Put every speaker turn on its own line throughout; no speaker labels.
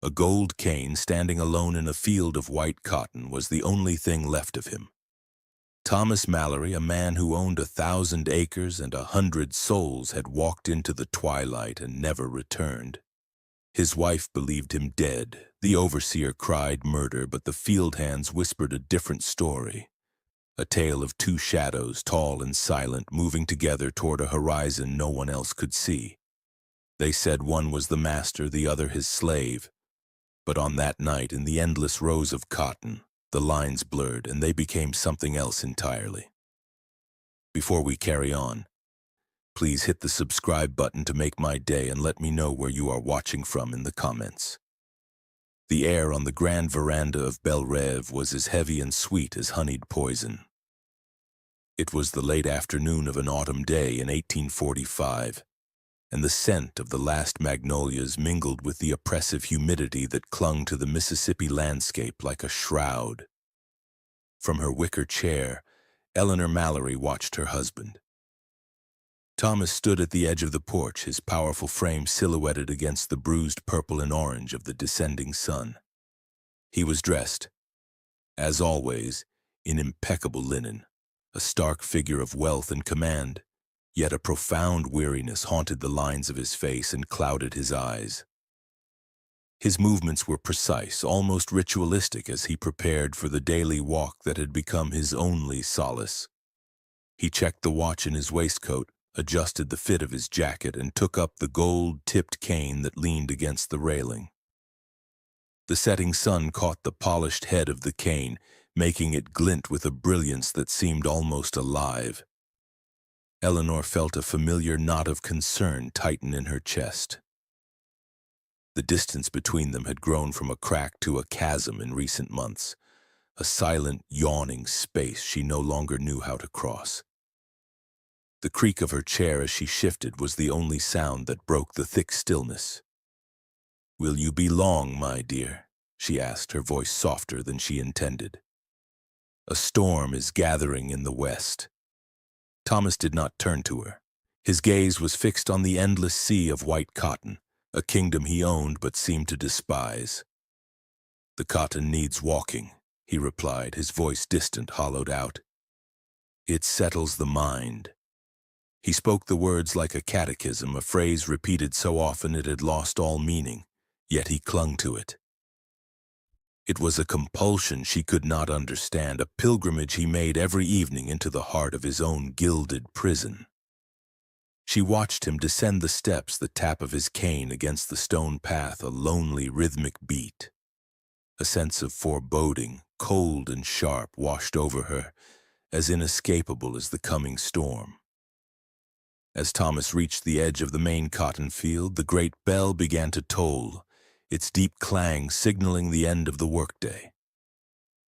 A gold cane standing alone in a field of white cotton was the only thing left of him. Thomas Mallory, a man who owned 1,000 acres and 100 souls, had walked into the twilight and never returned. His wife believed him dead. The overseer cried murder, but the field hands whispered a different story. A tale of two shadows, tall and silent, moving together toward a horizon no one else could see. They said one was the master, the other his slave. But on that night, in the endless rows of cotton, the lines blurred and they became something else entirely. Before we carry on, please hit the subscribe button to make my day and let me know where you are watching from in the comments. The air on the grand veranda of Belle Rêve was as heavy and sweet as honeyed poison. It was the late afternoon of an autumn day in 1845, and the scent of the last magnolias mingled with the oppressive humidity that clung to the Mississippi landscape like a shroud. From her wicker chair, Eleanor Mallory watched her husband. Thomas stood at the edge of the porch, his powerful frame silhouetted against the bruised purple and orange of the descending sun. He was dressed, as always, in impeccable linen, a stark figure of wealth and command, yet a profound weariness haunted the lines of his face and clouded his eyes. His movements were precise, almost ritualistic, as he prepared for the daily walk that had become his only solace. He checked the watch in his waistcoat, adjusted the fit of his jacket, and took up the gold-tipped cane that leaned against the railing. The setting sun caught the polished head of the cane, making it glint with a brilliance that seemed almost alive. Eleanor felt a familiar knot of concern tighten in her chest. The distance between them had grown from a crack to a chasm in recent months, a silent, yawning space she no longer knew how to cross. The creak of her chair as she shifted was the only sound that broke the thick stillness. "Will you be long, my dear?" she asked, her voice softer than she intended. "A storm is gathering in the west." Thomas did not turn to her. His gaze was fixed on the endless sea of white cotton, a kingdom he owned but seemed to despise. "The cotton needs walking," he replied, his voice distant, hollowed out. "It settles the mind." He spoke the words like a catechism, a phrase repeated so often it had lost all meaning, yet he clung to it. It was a compulsion she could not understand, a pilgrimage he made every evening into the heart of his own gilded prison. She watched him descend the steps, the tap of his cane against the stone path, a lonely, rhythmic beat. A sense of foreboding, cold and sharp, washed over her, as inescapable as the coming storm. As Thomas reached the edge of the main cotton field, the great bell began to toll, its deep clang signaling the end of the workday.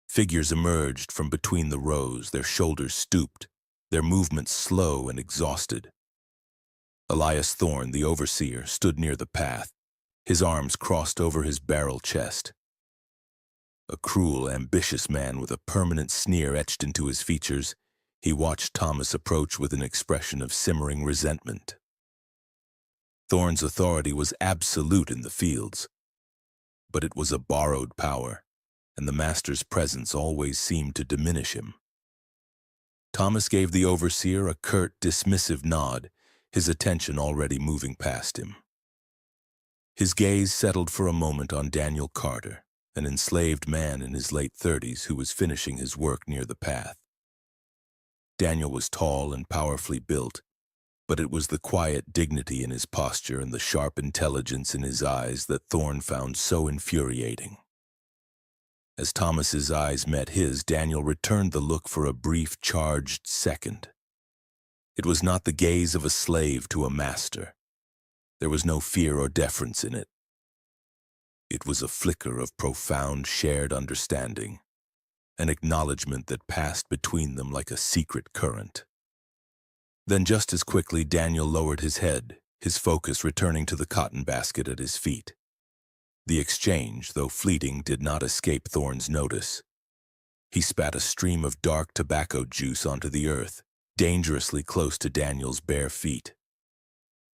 Figures emerged from between the rows, their shoulders stooped, their movements slow and exhausted. Elias Thorne, the overseer, stood near the path, his arms crossed over his barrel chest. A cruel, ambitious man with a permanent sneer etched into his features, he watched Thomas approach with an expression of simmering resentment. Thorne's authority was absolute in the fields, but it was a borrowed power, and the master's presence always seemed to diminish him. Thomas gave the overseer a curt, dismissive nod, his attention already moving past him. His gaze settled for a moment on Daniel Carter, an enslaved man in his late 30s who was finishing his work near the path. Daniel was tall and powerfully built, but it was the quiet dignity in his posture and the sharp intelligence in his eyes that Thorne found so infuriating. As Thomas's eyes met his, Daniel returned the look for a brief, charged second. It was not the gaze of a slave to a master. There was no fear or deference in it. It was a flicker of profound shared understanding, an acknowledgement that passed between them like a secret current. Then just as quickly Daniel lowered his head, his focus returning to the cotton basket at his feet. The exchange, though fleeting, did not escape Thorne's notice. He spat a stream of dark tobacco juice onto the earth, dangerously close to Daniel's bare feet.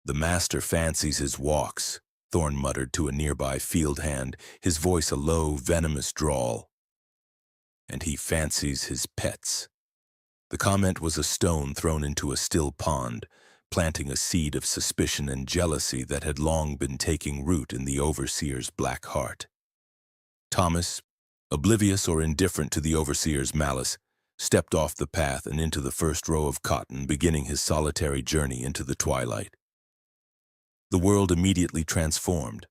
"The master fancies his walks," Thorne muttered to a nearby field hand, his voice a low, venomous drawl. And he fancies his pets. The comment was a stone thrown into a still pond, planting a seed of suspicion and jealousy that had long been taking root in the overseer's black heart. Thomas, oblivious or indifferent to the overseer's malice, stepped off the path and into the first row of cotton, beginning his solitary journey into the twilight. The world immediately transformed.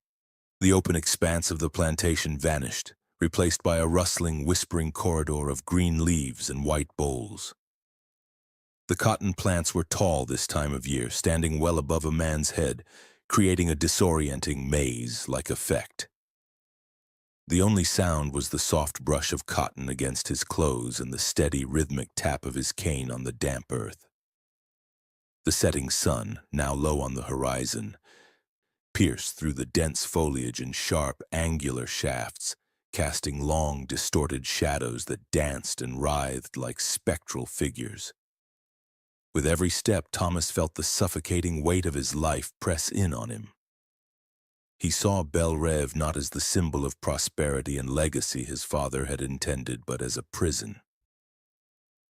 The open expanse of the plantation vanished, replaced by a rustling, whispering corridor of green leaves and white bowls. The cotton plants were tall this time of year, standing well above a man's head, creating a disorienting maze-like effect. The only sound was the soft brush of cotton against his clothes and the steady, rhythmic tap of his cane on the damp earth. The setting sun, now low on the horizon, pierced through the dense foliage in sharp, angular shafts, casting long, distorted shadows that danced and writhed like spectral figures. With every step, Thomas felt the suffocating weight of his life press in on him. He saw Belle Reve not as the symbol of prosperity and legacy his father had intended, but as a prison.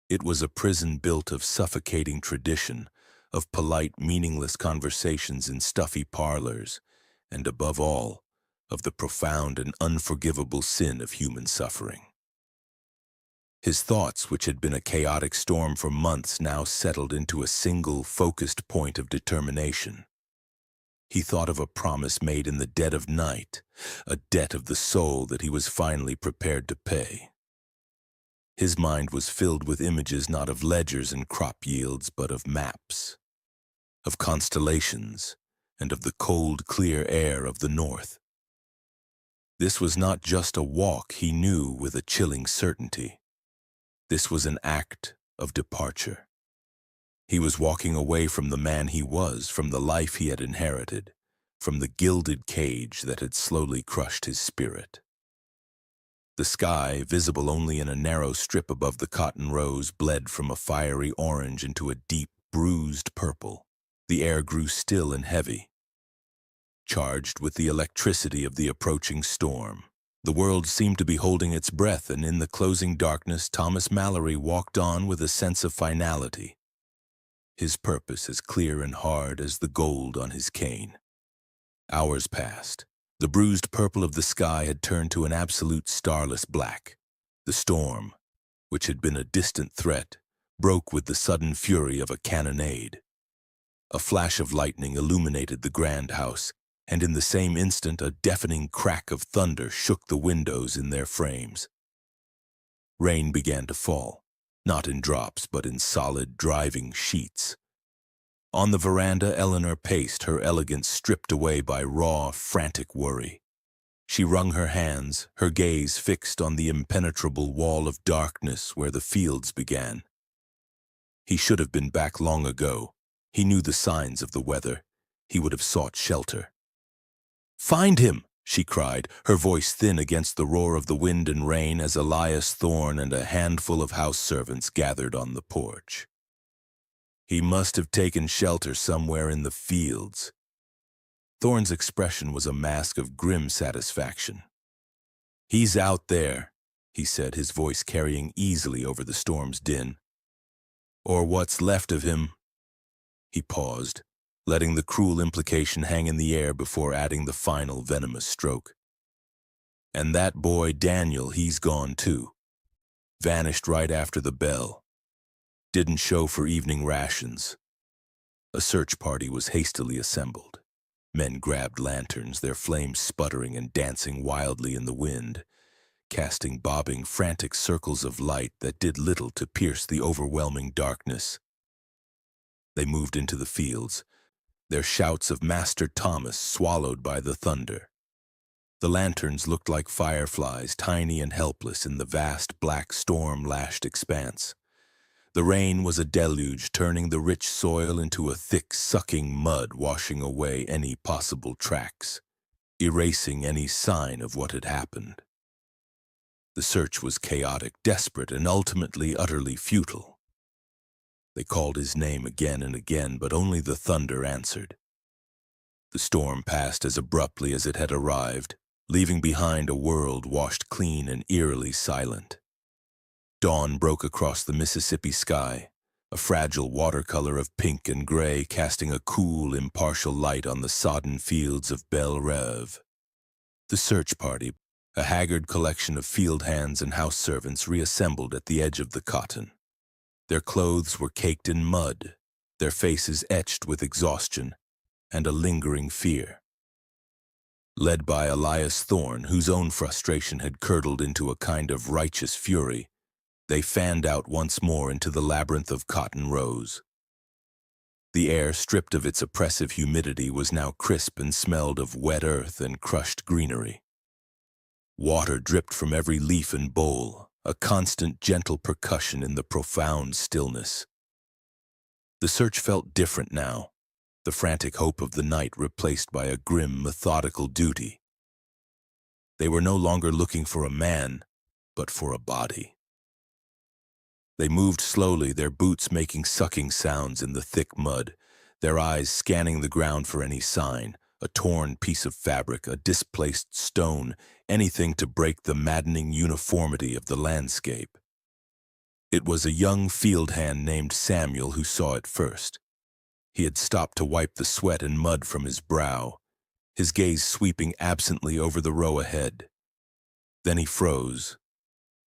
It was a prison built of suffocating tradition, of polite, meaningless conversations in stuffy parlors, and above all, of the profound and unforgivable sin of human suffering. His thoughts, which had been a chaotic storm for months, now settled into a single, focused point of determination. He thought of a promise made in the dead of night, a debt of the soul that he was finally prepared to pay. His mind was filled with images not of ledgers and crop yields, but of maps, of constellations, and of the cold, clear air of the north. This was not just a walk, he knew with a chilling certainty. This was an act of departure. He was walking away from the man he was, from the life he had inherited, from the gilded cage that had slowly crushed his spirit. The sky, visible only in a narrow strip above the cotton rows, bled from a fiery orange into a deep, bruised purple. The air grew still and heavy, charged with the electricity of the approaching storm. The world seemed to be holding its breath, and in the closing darkness, Thomas Mallory walked on with a sense of finality, his purpose as clear and hard as the gold on his cane. Hours passed. The bruised purple of the sky had turned to an absolute starless black. The storm, which had been a distant threat, broke with the sudden fury of a cannonade. A flash of lightning illuminated the grand house, and in the same instant a deafening crack of thunder shook the windows in their frames. Rain began to fall, not in drops but in solid, driving sheets. On the veranda, Eleanor paced, her elegance stripped away by raw, frantic worry. She wrung her hands, her gaze fixed on the impenetrable wall of darkness where the fields began. He should have been back long ago. He knew the signs of the weather. He would have sought shelter. "Find him!" she cried, her voice thin against the roar of the wind and rain as Elias Thorne and a handful of house servants gathered on the porch. He must have taken shelter somewhere in the fields. Thorne's expression was a mask of grim satisfaction. "He's out there," he said, his voice carrying easily over the storm's din. "Or what's left of him." He paused, letting the cruel implication hang in the air before adding the final venomous stroke. "And that boy Daniel, he's gone too. Vanished right after the bell. Didn't show for evening rations." A search party was hastily assembled. Men grabbed lanterns, their flames sputtering and dancing wildly in the wind, casting bobbing, frantic circles of light that did little to pierce the overwhelming darkness. They moved into the fields, their shouts of Master Thomas swallowed by the thunder. The lanterns looked like fireflies, tiny and helpless in the vast black storm-lashed expanse. The rain was a deluge, turning the rich soil into a thick, sucking mud, washing away any possible tracks, erasing any sign of what had happened. The search was chaotic, desperate, and ultimately utterly futile. They called his name again and again, but only the thunder answered. The storm passed as abruptly as it had arrived, leaving behind a world washed clean and eerily silent. Dawn broke across the Mississippi sky, a fragile watercolor of pink and gray casting a cool, impartial light on the sodden fields of Belle Reve. The search party, a haggard collection of field hands and house servants, reassembled at the edge of the cotton. Their clothes were caked in mud, their faces etched with exhaustion and a lingering fear. Led by Elias Thorne, whose own frustration had curdled into a kind of righteous fury, they fanned out once more into the labyrinth of cotton rows. The air, stripped of its oppressive humidity, was now crisp and smelled of wet earth and crushed greenery. Water dripped from every leaf and bowl, a constant gentle percussion in the profound stillness. The search felt different now, the frantic hope of the night replaced by a grim, methodical duty. They were no longer looking for a man, but for a body. They moved slowly, their boots making sucking sounds in the thick mud, their eyes scanning the ground for any sign, a torn piece of fabric, a displaced stone, anything to break the maddening uniformity of the landscape. It was a young field hand named Samuel who saw it first. He had stopped to wipe the sweat and mud from his brow, his gaze sweeping absently over the row ahead. Then he froze.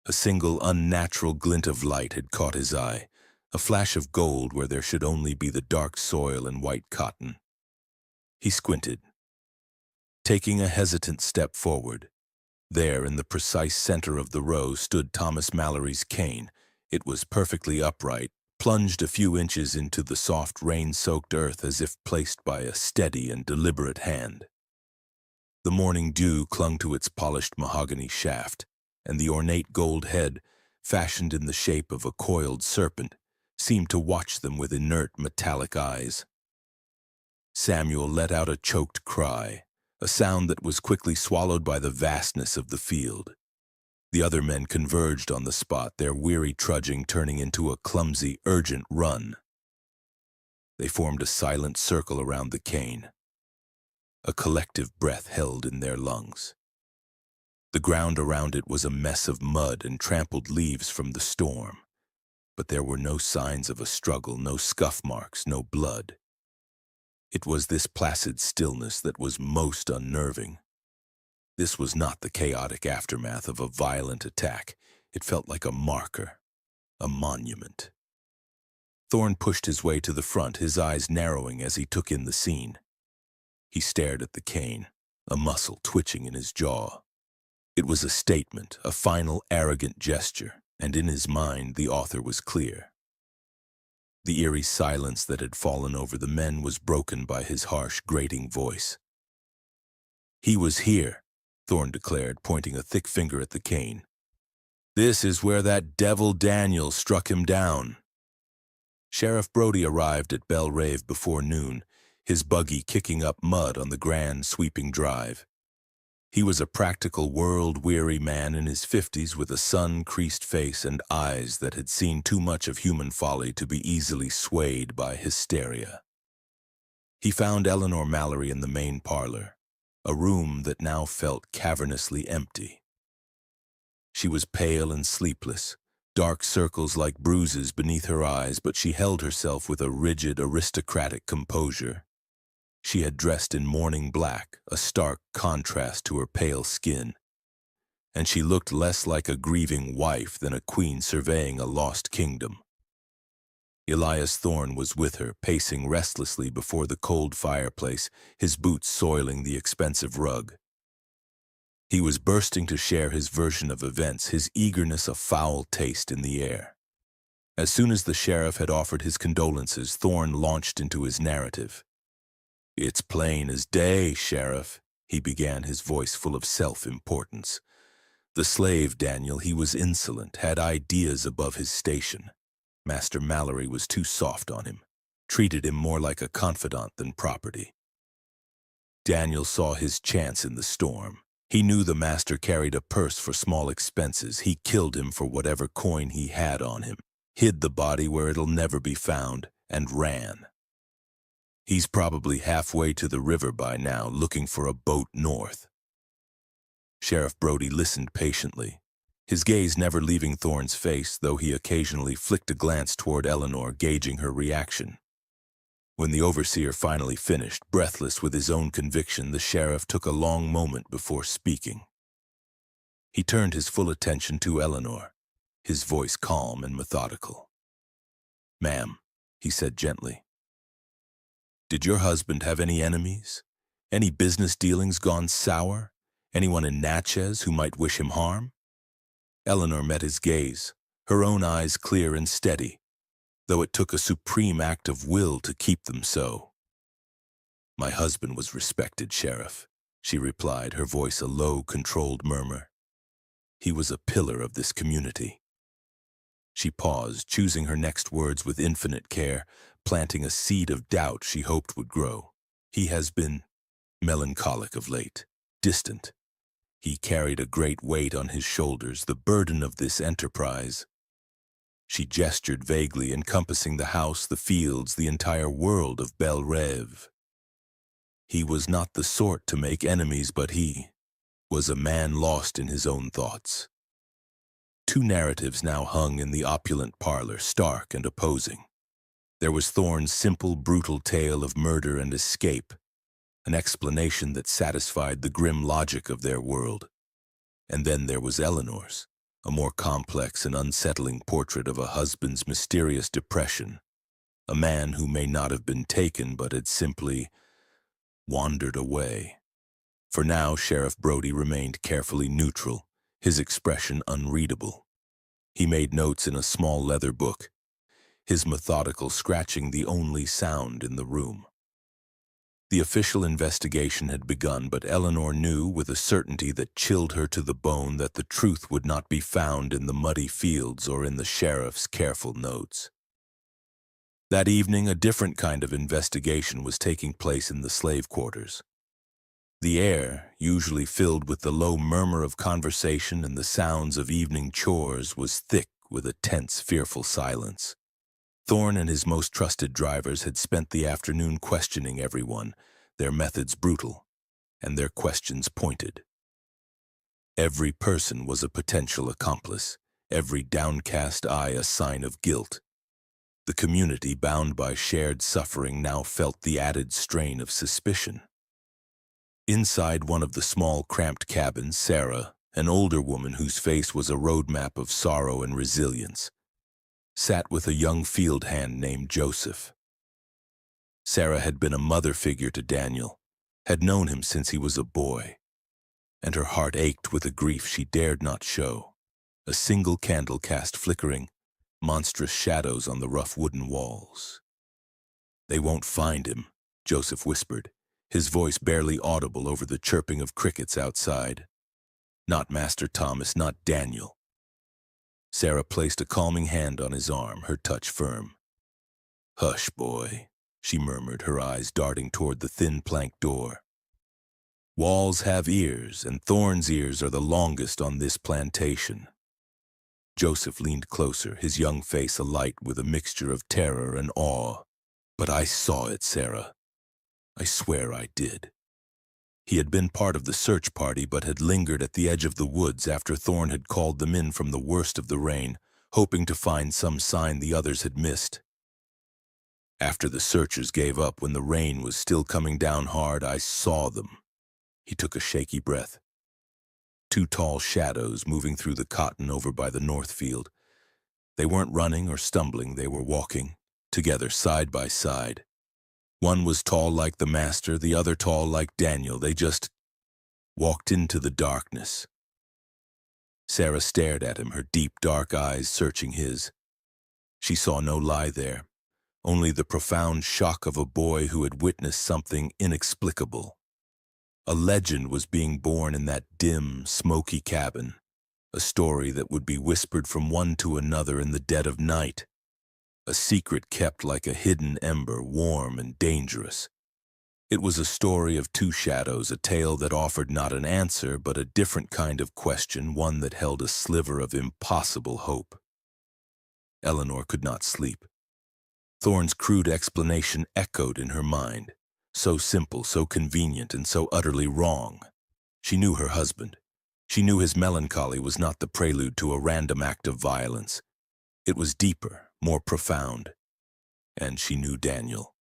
A single unnatural glint of light had caught his eye, a flash of gold where there should only be the dark soil and white cotton. He squinted, taking a hesitant step forward. There, in the precise center of the row, stood Thomas Mallory's cane. It was perfectly upright, plunged a few inches into the soft rain-soaked earth as if placed by a steady and deliberate hand. The morning dew clung to its polished mahogany shaft, and the ornate gold head, fashioned in the shape of a coiled serpent, seemed to watch them with inert metallic eyes. Samuel let out a choked cry, a sound that was quickly swallowed by the vastness of the field. The other men converged on the spot, their weary trudging turning into a clumsy, urgent run. They formed a silent circle around the cane, a collective breath held in their lungs. The ground around it was a mess of mud and trampled leaves from the storm, but there were no signs of a struggle, no scuff marks, no blood. It was this placid stillness that was most unnerving. This was not the chaotic aftermath of a violent attack. It felt like a marker, a monument. Thorne pushed his way to the front, his eyes narrowing as he took in the scene. He stared at the cane, a muscle twitching in his jaw. It was a statement, a final arrogant gesture, and in his mind the author was clear. The eerie silence that had fallen over the men was broken by his harsh, grating voice. "He was here," Thorne declared, pointing a thick finger at the cane. "This is where that devil Daniel struck him down." Sheriff Brody arrived at Belle Reve before noon, his buggy kicking up mud on the grand, sweeping drive. He was a practical, world-weary man in his 50s with a sun-creased face and eyes that had seen too much of human folly to be easily swayed by hysteria. He found Eleanor Mallory in the main parlor, a room that now felt cavernously empty. She was pale and sleepless, dark circles like bruises beneath her eyes, but she held herself with a rigid, aristocratic composure. She had dressed in mourning black, a stark contrast to her pale skin, and she looked less like a grieving wife than a queen surveying a lost kingdom. Elias Thorne was with her, pacing restlessly before the cold fireplace, his boots soiling the expensive rug. He was bursting to share his version of events, his eagerness a foul taste in the air. As soon as the sheriff had offered his condolences, Thorne launched into his narrative. "It's plain as day, Sheriff," he began, his voice full of self-importance. "The slave, Daniel, he was insolent, had ideas above his station. Master Mallory was too soft on him, treated him more like a confidant than property. Daniel saw his chance in the storm. He knew the master carried a purse for small expenses. He killed him for whatever coin he had on him, hid the body where it'll never be found, and ran. He's probably halfway to the river by now, looking for a boat north. Sheriff Brody listened patiently, his gaze never leaving Thorne's face, though he occasionally flicked a glance toward Eleanor, gauging her reaction. When the overseer finally finished, breathless with his own conviction, the sheriff took a long moment before speaking. He turned his full attention to Eleanor, his voice calm and methodical. "Ma'am," he said gently, "did your husband have any enemies? Any business dealings gone sour? Anyone in Natchez who might wish him harm?" Eleanor met his gaze, her own eyes clear and steady, though it took a supreme act of will to keep them so. "My husband was respected, Sheriff," she replied, her voice a low, controlled murmur. "He was a pillar of this community." She paused, choosing her next words with infinite care, planting a seed of doubt she hoped would grow. "He has been melancholic of late, distant. He carried a great weight on his shoulders, the burden of this enterprise." She gestured vaguely, encompassing the house, the fields, the entire world of Bel Rev. "He was not the sort to make enemies, but he was a man lost in his own thoughts." Two narratives now hung in the opulent parlor, stark and opposing. There was Thorne's simple, brutal tale of murder and escape, an explanation that satisfied the grim logic of their world. And then there was Eleanor's, a more complex and unsettling portrait of a husband's mysterious depression, a man who may not have been taken but had simply wandered away. For now, Sheriff Brody remained carefully neutral, his expression unreadable. He made notes in a small leather book, his methodical scratching the only sound in the room. The official investigation had begun, but Eleanor knew with a certainty that chilled her to the bone that the truth would not be found in the muddy fields or in the sheriff's careful notes. That evening, a different kind of investigation was taking place in the slave quarters. The air, usually filled with the low murmur of conversation and the sounds of evening chores, was thick with a tense, fearful silence. Thorne and his most trusted drivers had spent the afternoon questioning everyone, their methods brutal, and their questions pointed. Every person was a potential accomplice, every downcast eye a sign of guilt. The community, bound by shared suffering, now felt the added strain of suspicion. Inside one of the small, cramped cabins, Sarah, an older woman whose face was a roadmap of sorrow and resilience, sat with a young field hand named Joseph. Sarah had been a mother figure to Daniel, had known him since he was a boy, and her heart ached with a grief she dared not show. A single candle cast flickering, monstrous shadows on the rough wooden walls. "They won't find him," Joseph whispered, his voice barely audible over the chirping of crickets outside. "Not Master Thomas, not Daniel." Sarah placed a calming hand on his arm, her touch firm. "Hush, boy," she murmured, her eyes darting toward the thin plank door. "Walls have ears, and Thorne's ears are the longest on this plantation." Joseph leaned closer, his young face alight with a mixture of terror and awe. "But I saw it, Sarah. I swear I did." He had been part of the search party, but had lingered at the edge of the woods after Thorne had called them in from the worst of the rain, hoping to find some sign the others had missed. "After the searchers gave up, when the rain was still coming down hard, I saw them." He took a shaky breath. Two tall shadows moving through the cotton over by the north field. They weren't running or stumbling, they were walking, together side by side. One was tall like the master, the other tall like Daniel. They just walked into the darkness. Sarah stared at him, her deep, dark eyes searching his. She saw no lie there, only the profound shock of a boy who had witnessed something inexplicable. A legend was being born in that dim, smoky cabin, a story that would be whispered from one to another in the dead of night. A secret kept like a hidden ember, warm and dangerous. It was a story of two shadows, a tale that offered not an answer, but a different kind of question, one that held a sliver of impossible hope. Eleanor could not sleep. Thorne's crude explanation echoed in her mind. So simple, so convenient, and so utterly wrong. She knew her husband. She knew his melancholy was not the prelude to a random act of violence. It was deeper, more profound. And she knew Daniel.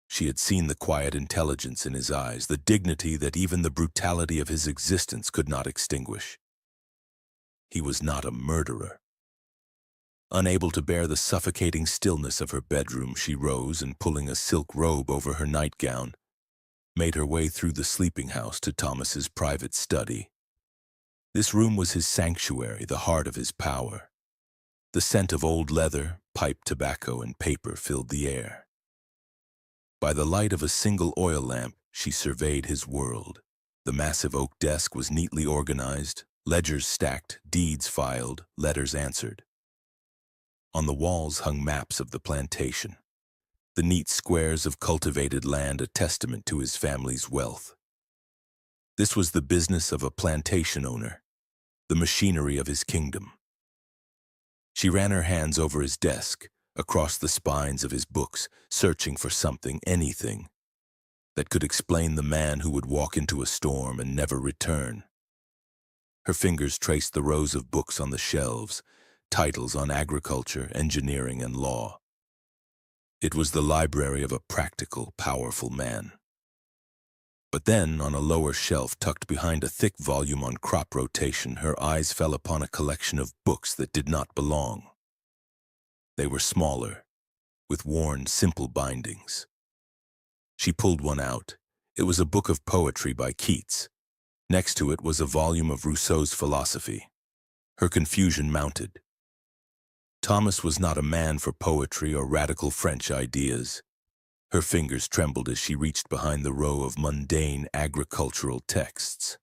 She had seen the quiet intelligence in his eyes, the dignity that even the brutality of his existence could not extinguish. He was not a murderer. Unable to bear the suffocating stillness of her bedroom, she rose and, pulling a silk robe over her nightgown, made her way through the sleeping house to Thomas's private study. This room was his sanctuary, the heart of his power. The scent of old leather, pipe tobacco, and paper filled the air. By the light of a single oil lamp, she surveyed his world. The massive oak desk was neatly organized, ledgers stacked, deeds filed, letters answered. On the walls hung maps of the plantation, the neat squares of cultivated land a testament to his family's wealth. This was the business of a plantation owner, the machinery of his kingdom. She ran her hands over his desk, across the spines of his books, searching for something, anything, that could explain the man who would walk into a storm and never return. Her fingers traced the rows of books on the shelves, titles on agriculture, engineering, and law. It was the library of a practical, powerful man. But then, on a lower shelf tucked behind a thick volume on crop rotation, her eyes fell upon a collection of books that did not belong. They were smaller, with worn, simple bindings. She pulled one out. It was a book of poetry by Keats. Next to it was a volume of Rousseau's philosophy. Her confusion mounted. Thomas was not a man for poetry or radical French ideas. Her fingers trembled as she reached behind the row of mundane agricultural texts.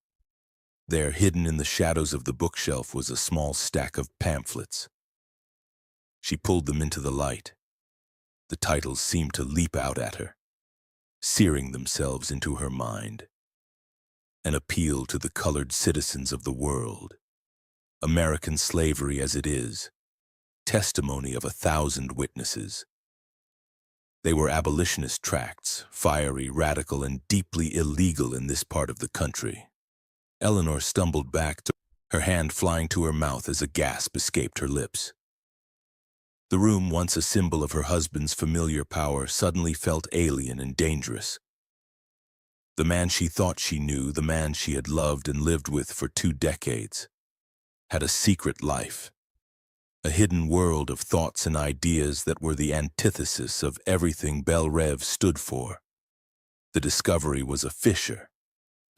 There, hidden in the shadows of the bookshelf, was a small stack of pamphlets. She pulled them into the light. The titles seemed to leap out at her, searing themselves into her mind. An appeal to the colored citizens of the world. American slavery as it is. Testimony of 1,000 witnesses. They were abolitionist tracts, fiery, radical, and deeply illegal in this part of the country. Eleanor stumbled back, her hand flying to her mouth as a gasp escaped her lips. The room, once a symbol of her husband's familiar power, suddenly felt alien and dangerous. The man she thought she knew, the man she had loved and lived with for 2 decades, had a secret life. A hidden world of thoughts and ideas that were the antithesis of everything Belle Reve stood for. The discovery was a fissure,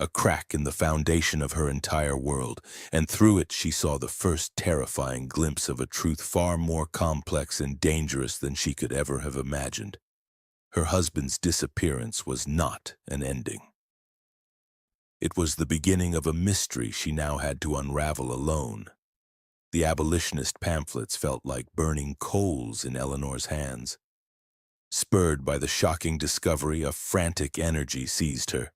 a crack in the foundation of her entire world, and through it she saw the first terrifying glimpse of a truth far more complex and dangerous than she could ever have imagined. Her husband's disappearance was not an ending. It was the beginning of a mystery she now had to unravel alone. The abolitionist pamphlets felt like burning coals in Eleanor's hands. Spurred by the shocking discovery, a frantic energy seized her,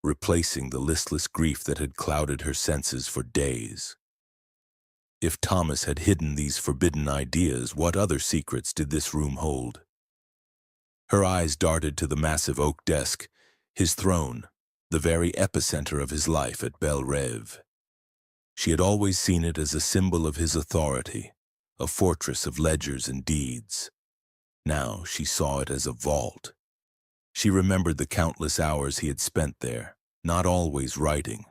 replacing the listless grief that had clouded her senses for days. If Thomas had hidden these forbidden ideas, what other secrets did this room hold? Her eyes darted to the massive oak desk, his throne, the very epicenter of his life at Belle Reve. She had always seen it as a symbol of his authority, a fortress of ledgers and deeds. Now she saw it as a vault. She remembered the countless hours he had spent there, not always writing,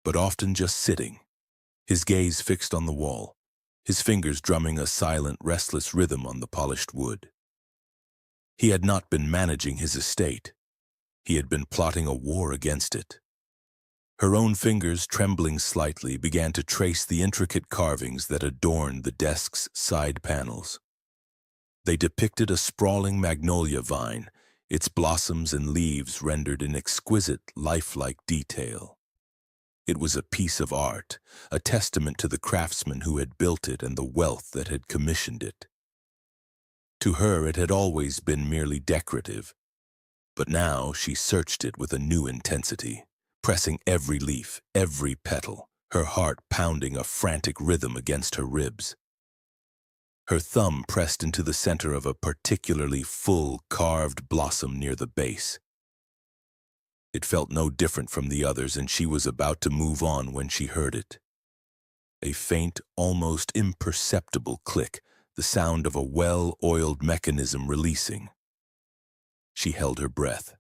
but often just sitting, his gaze fixed on the wall, his fingers drumming a silent, restless rhythm on the polished wood. He had not been managing his estate. He had been plotting a war against it. Her own fingers, trembling slightly, began to trace the intricate carvings that adorned the desk's side panels. They depicted a sprawling magnolia vine, its blossoms and leaves rendered in exquisite, lifelike detail. It was a piece of art, a testament to the craftsman who had built it and the wealth that had commissioned it. To her, it had always been merely decorative, but now she searched it with a new intensity, pressing every leaf, every petal, her heart pounding a frantic rhythm against her ribs. her thumb pressed into the center of a particularly full, carved blossom near the base. It felt no different from the others, and she was about to move on when she heard it. A faint, almost imperceptible click, the sound of a well-oiled mechanism releasing. She held her breath.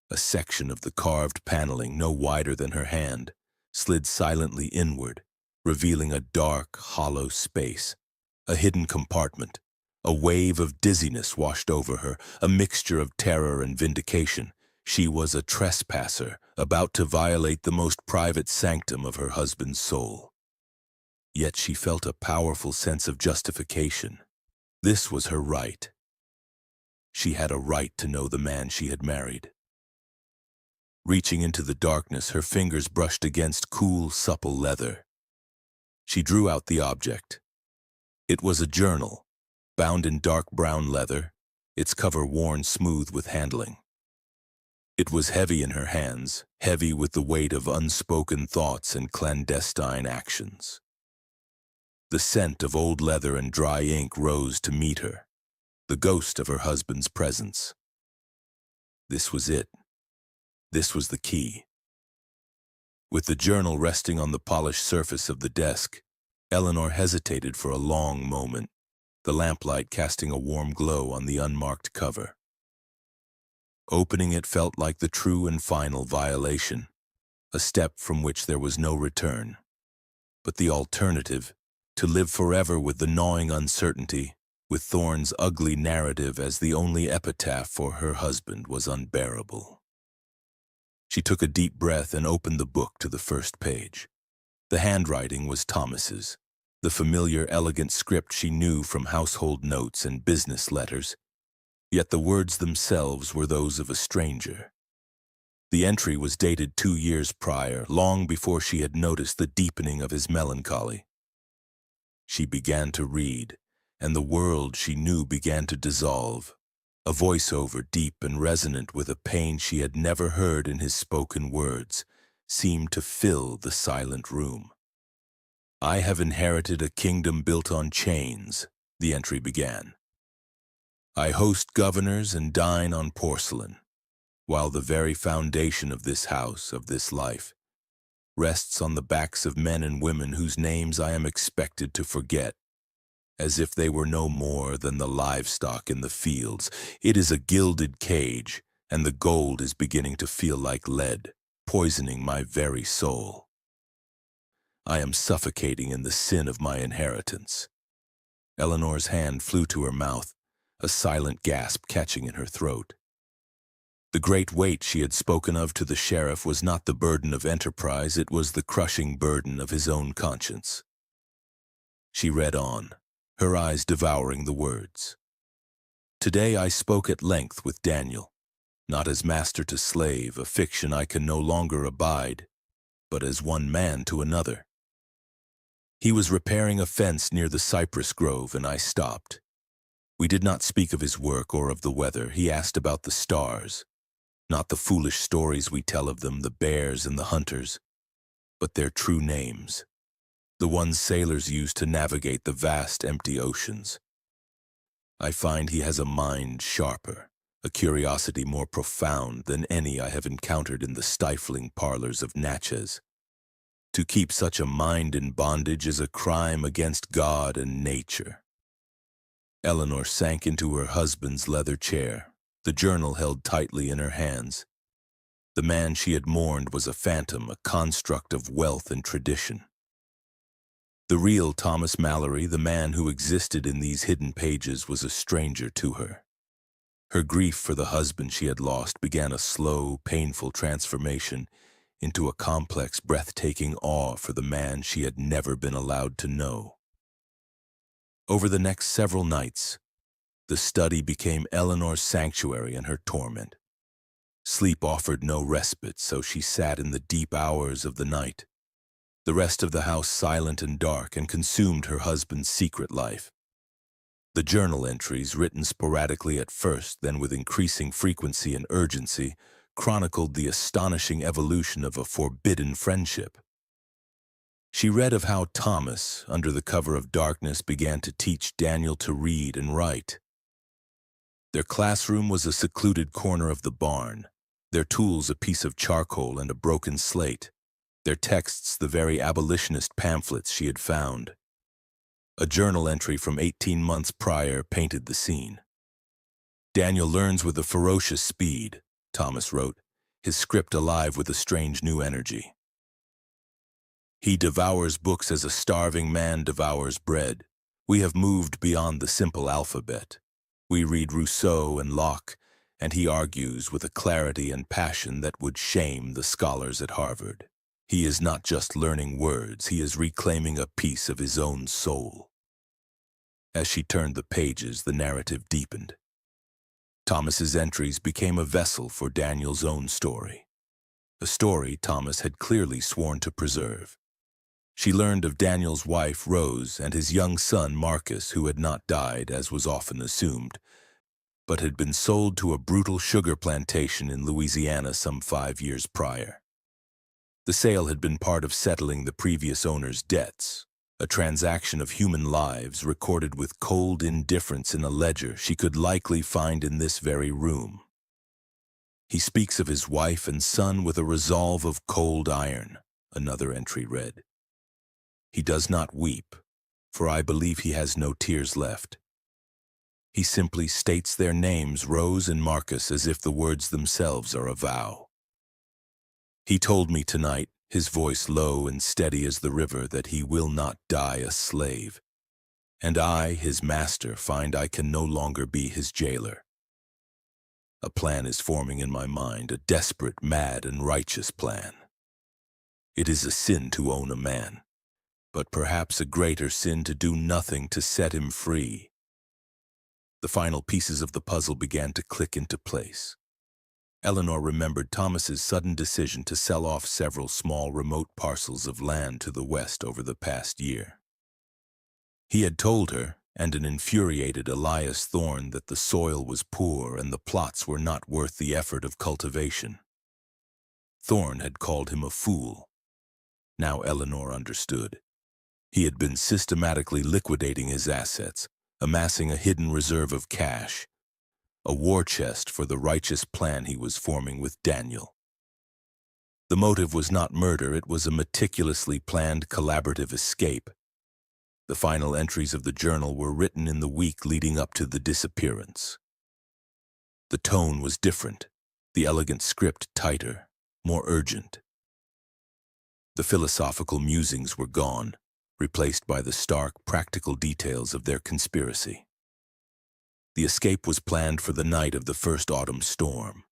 A section of the carved paneling, no wider than her hand, slid silently inward, revealing a dark, hollow space, a hidden compartment. A wave of dizziness washed over her, a mixture of terror and vindication. She was a trespasser, about to violate the most private sanctum of her husband's soul. Yet she felt a powerful sense of justification. This was her right. She had a right to know the man she had married. Reaching into the darkness, her fingers brushed against cool, supple leather. She drew out the object. It was a journal, bound in dark brown leather, its cover worn smooth with handling. It was heavy in her hands, heavy with the weight of unspoken thoughts and clandestine actions. The scent of old leather and dry ink rose to meet her, the ghost of her husband's presence. This was it. This was the key. With the journal resting on the polished surface of the desk, Eleanor hesitated for a long moment, the lamplight casting a warm glow on the unmarked cover. Opening it felt like the true and final violation, a step from which there was no return. But the alternative, to live forever with the gnawing uncertainty, with Thorne's ugly narrative as the only epitaph for her husband, was unbearable. She took a deep breath and opened the book to the first page. The handwriting was Thomas's, the familiar, elegant script she knew from household notes and business letters, yet the words themselves were those of a stranger. The entry was dated 2 years prior, long before she had noticed the deepening of his melancholy. She began to read, and the world she knew began to dissolve. A voiceover deep and resonant with a pain she had never heard in his spoken words seemed to fill the silent room. "I have inherited a kingdom built on chains," the entry began. "I host governors and dine on porcelain, while the very foundation of this house, of this life, rests on the backs of men and women whose names I am expected to forget, as if they were no more than the livestock in the fields. It is a gilded cage, and the gold is beginning to feel like lead, poisoning my very soul. I am suffocating in the sin of my inheritance." Eleanor's hand flew to her mouth, a silent gasp catching in her throat. The great weight she had spoken of to the sheriff was not the burden of enterprise, it was the crushing burden of his own conscience. She read on, her eyes devouring the words. "Today I spoke at length with Daniel, not as master to slave, a fiction I can no longer abide, but as one man to another. He was repairing a fence near the cypress grove, and I stopped. We did not speak of his work or of the weather. He asked about the stars, not the foolish stories we tell of them, the bears and the hunters, but their true names, the ones sailors use to navigate the vast empty oceans. I find he has a mind sharper, a curiosity more profound than any I have encountered in the stifling parlors of Natchez. To keep such a mind in bondage is a crime against God and nature." Eleanor sank into her husband's leather chair, the journal held tightly in her hands. The man she had mourned was a phantom, a construct of wealth and tradition. The real Thomas Mallory, the man who existed in these hidden pages, was a stranger to her. Her grief for the husband she had lost began a slow, painful transformation into a complex, breathtaking awe for the man she had never been allowed to know. Over the next several nights, the study became Eleanor's sanctuary and her torment. Sleep offered no respite, so she sat in the deep hours of the night, the rest of the house silent and dark, and consumed her husband's secret life. The journal entries, written sporadically at first, then with increasing frequency and urgency, chronicled the astonishing evolution of a forbidden friendship. She read of how Thomas, under the cover of darkness, began to teach Daniel to read and write. Their classroom was a secluded corner of the barn, their tools a piece of charcoal and a broken slate, their texts the very abolitionist pamphlets she had found. A journal entry from 18 months prior painted the scene. Daniel learns with a ferocious speed, Thomas wrote, his script alive with a strange new energy. He devours books as a starving man devours bread. We have moved beyond the simple alphabet. We read Rousseau and Locke, and he argues with a clarity and passion that would shame the scholars at Harvard. He is not just learning words, he is reclaiming a piece of his own soul. As she turned the pages, the narrative deepened. Thomas's entries became a vessel for Daniel's own story, a story Thomas had clearly sworn to preserve. She learned of Daniel's wife, Rose, and his young son, Marcus, who had not died, as was often assumed, but had been sold to a brutal sugar plantation in Louisiana some 5 years prior. The sale had been part of settling the previous owner's debts, a transaction of human lives recorded with cold indifference in a ledger she could likely find in this very room. He speaks of his wife and son with a resolve of cold iron, another entry read. He does not weep, for I believe he has no tears left. He simply states their names, Rose and Marcus, as if the words themselves are a vow. He told me tonight, his voice low and steady as the river, that he will not die a slave. And I, his master, find I can no longer be his jailer. A plan is forming in my mind, a desperate, mad, and righteous plan. It is a sin to own a man, but perhaps a greater sin to do nothing to set him free. The final pieces of the puzzle began to click into place. Eleanor remembered Thomas's sudden decision to sell off several small remote parcels of land to the west over the past year. He had told her, and an infuriated Elias Thorne, that the soil was poor and the plots were not worth the effort of cultivation. Thorne had called him a fool. Now Eleanor understood. He had been systematically liquidating his assets, amassing a hidden reserve of cash, a war chest for the righteous plan he was forming with Daniel. The motive was not murder, it was a meticulously planned collaborative escape. The final entries of the journal were written in the week leading up to the disappearance. The tone was different, the elegant script tighter, more urgent. The philosophical musings were gone, replaced by the stark, practical details of their conspiracy. The escape was planned for the night of the first autumn storm,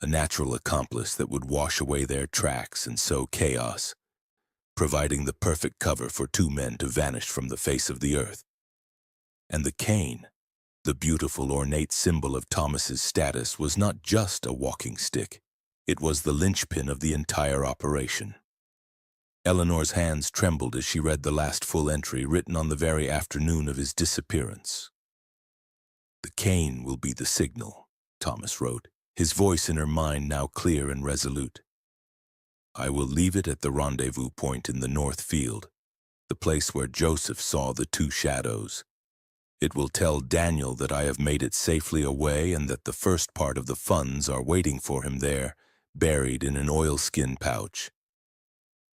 a natural accomplice that would wash away their tracks and sow chaos, providing the perfect cover for two men to vanish from the face of the earth. And the cane, the beautiful ornate symbol of Thomas's status, was not just a walking stick. It was the linchpin of the entire operation. Eleanor's hands trembled as she read the last full entry, written on the very afternoon of his disappearance. "The cane will be the signal," Thomas wrote, his voice in her mind now clear and resolute. "I will leave it at the rendezvous point in the north field, the place where Joseph saw the two shadows. It will tell Daniel that I have made it safely away and that the first part of the funds are waiting for him there, buried in an oilskin pouch.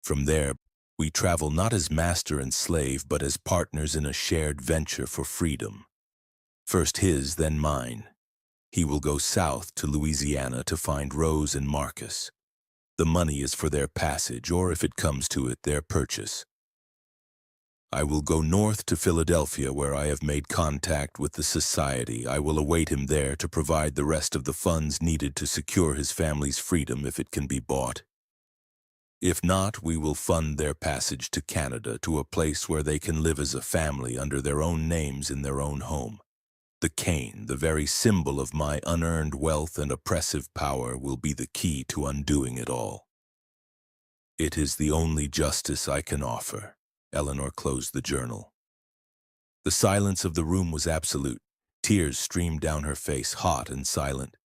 From there, we travel not as master and slave, but as partners in a shared venture for freedom. First his, then mine. He will go south to Louisiana to find Rose and Marcus. The money is for their passage, or if it comes to it, their purchase. I will go north to Philadelphia, where I have made contact with the society. I will await him there to provide the rest of the funds needed to secure his family's freedom if it can be bought. If not, we will fund their passage to Canada, to a place where they can live as a family under their own names in their own home. The cane, the very symbol of my unearned wealth and oppressive power, will be the key to undoing it all. It is the only justice I can offer." Eleanor closed the journal. The silence of the room was absolute. Tears streamed down her face, hot and silent.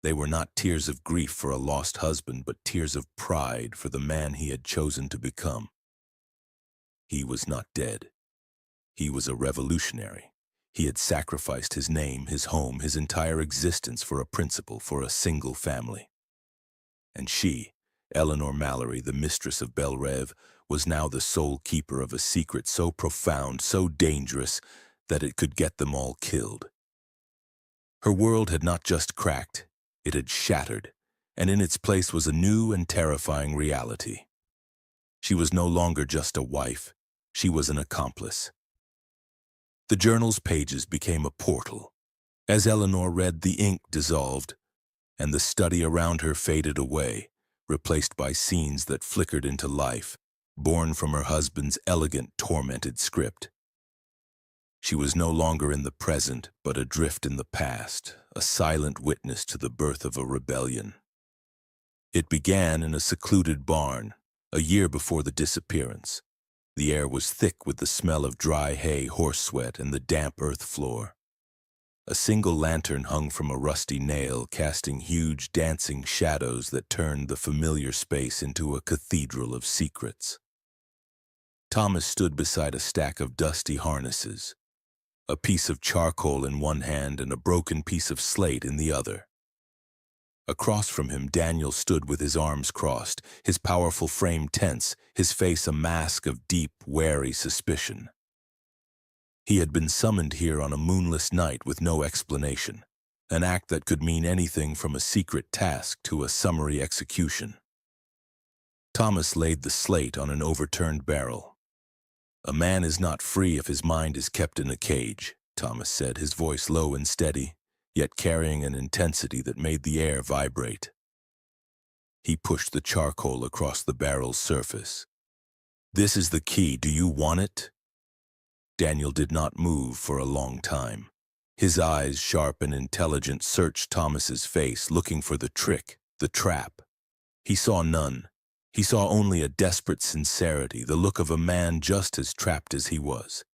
They were not tears of grief for a lost husband, but tears of pride for the man he had chosen to become. He was not dead. He was a revolutionary. He had sacrificed his name, his home, his entire existence for a principle, for a single family. And she, Eleanor Mallory, the mistress of Belle Reve, was now the sole keeper of a secret so profound, so dangerous, that it could get them all killed. Her world had not just cracked, it had shattered, and in its place was a new and terrifying reality. She was no longer just a wife, she was an accomplice. The journal's pages became a portal. As Eleanor read, the ink dissolved, and the study around her faded away, replaced by scenes that flickered into life, born from her husband's elegant, tormented script. She was no longer in the present, but adrift in the past, a silent witness to the birth of a rebellion. It began in a secluded barn, a year before the disappearance. The air was thick with the smell of dry hay, horse sweat, and the damp earth floor. A single lantern hung from a rusty nail, casting huge dancing shadows that turned the familiar space into a cathedral of secrets. Thomas stood beside a stack of dusty harnesses, a piece of charcoal in one hand and a broken piece of slate in the other. Across from him, Daniel stood with his arms crossed, his powerful frame tense, his face a mask of deep, wary suspicion. He had been summoned here on a moonless night with no explanation, an act that could mean anything from a secret task to a summary execution. Thomas laid the slate on an overturned barrel. "A man is not free if his mind is kept in a cage," Thomas said, his voice low and steady, yet carrying an intensity that made the air vibrate. He pushed the charcoal across the barrel's surface. "This is the key. Do you want it?" Daniel did not move for a long time. His eyes, sharp and intelligent, searched Thomas's face, looking for the trick, the trap. He saw none. He saw only a desperate sincerity, the look of a man just as trapped as he was.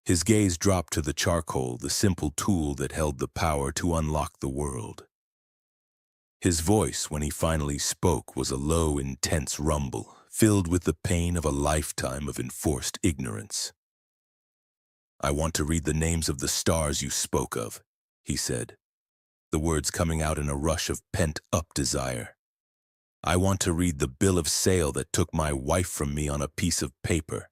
His gaze dropped to the charcoal, the simple tool that held the power to unlock the world. His voice, when he finally spoke, was a low, intense rumble, filled with the pain of a lifetime of enforced ignorance. "I want to read the names of the stars you spoke of," he said, the words coming out in a rush of pent-up desire. "I want to read the bill of sale that took my wife from me on a piece of paper.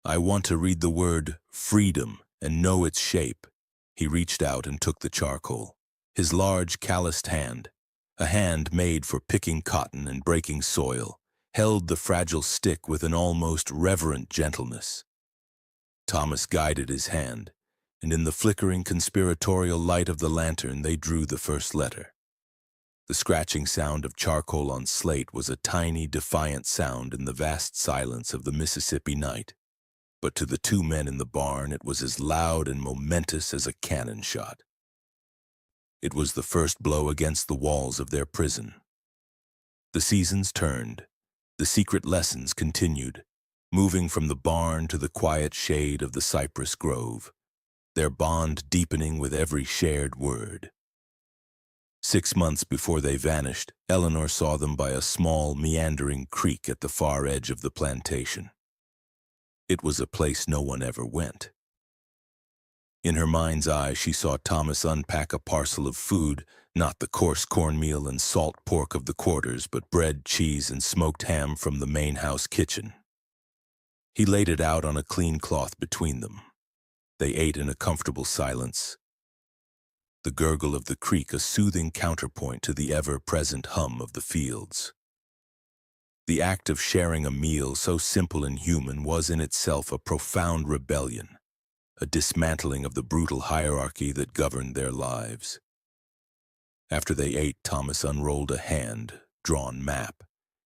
I want to read the word freedom and know its shape." He reached out and took the charcoal. His large, calloused hand, a hand made for picking cotton and breaking soil, held the fragile stick with an almost reverent gentleness. Thomas guided his hand, and in the flickering conspiratorial light of the lantern they drew the first letter. The scratching sound of charcoal on slate was a tiny, defiant sound in the vast silence of the Mississippi night. But to the two men in the barn it was as loud and momentous as a cannon shot. It was the first blow against the walls of their prison. The seasons turned. The secret lessons continued, moving from the barn to the quiet shade of the cypress grove, their bond deepening with every shared word. 6 months before they vanished, Eleanor saw them by a small, meandering creek at the far edge of the plantation. It was a place no one ever went. In her mind's eye, she saw Thomas unpack a parcel of food, not the coarse cornmeal and salt pork of the quarters, but bread, cheese, and smoked ham from the main house kitchen. He laid it out on a clean cloth between them. They ate in a comfortable silence, the gurgle of the creek a soothing counterpoint to the ever-present hum of the fields. The act of sharing a meal so simple and human was in itself a profound rebellion, a dismantling of the brutal hierarchy that governed their lives. After they ate, Thomas unrolled a hand-drawn map,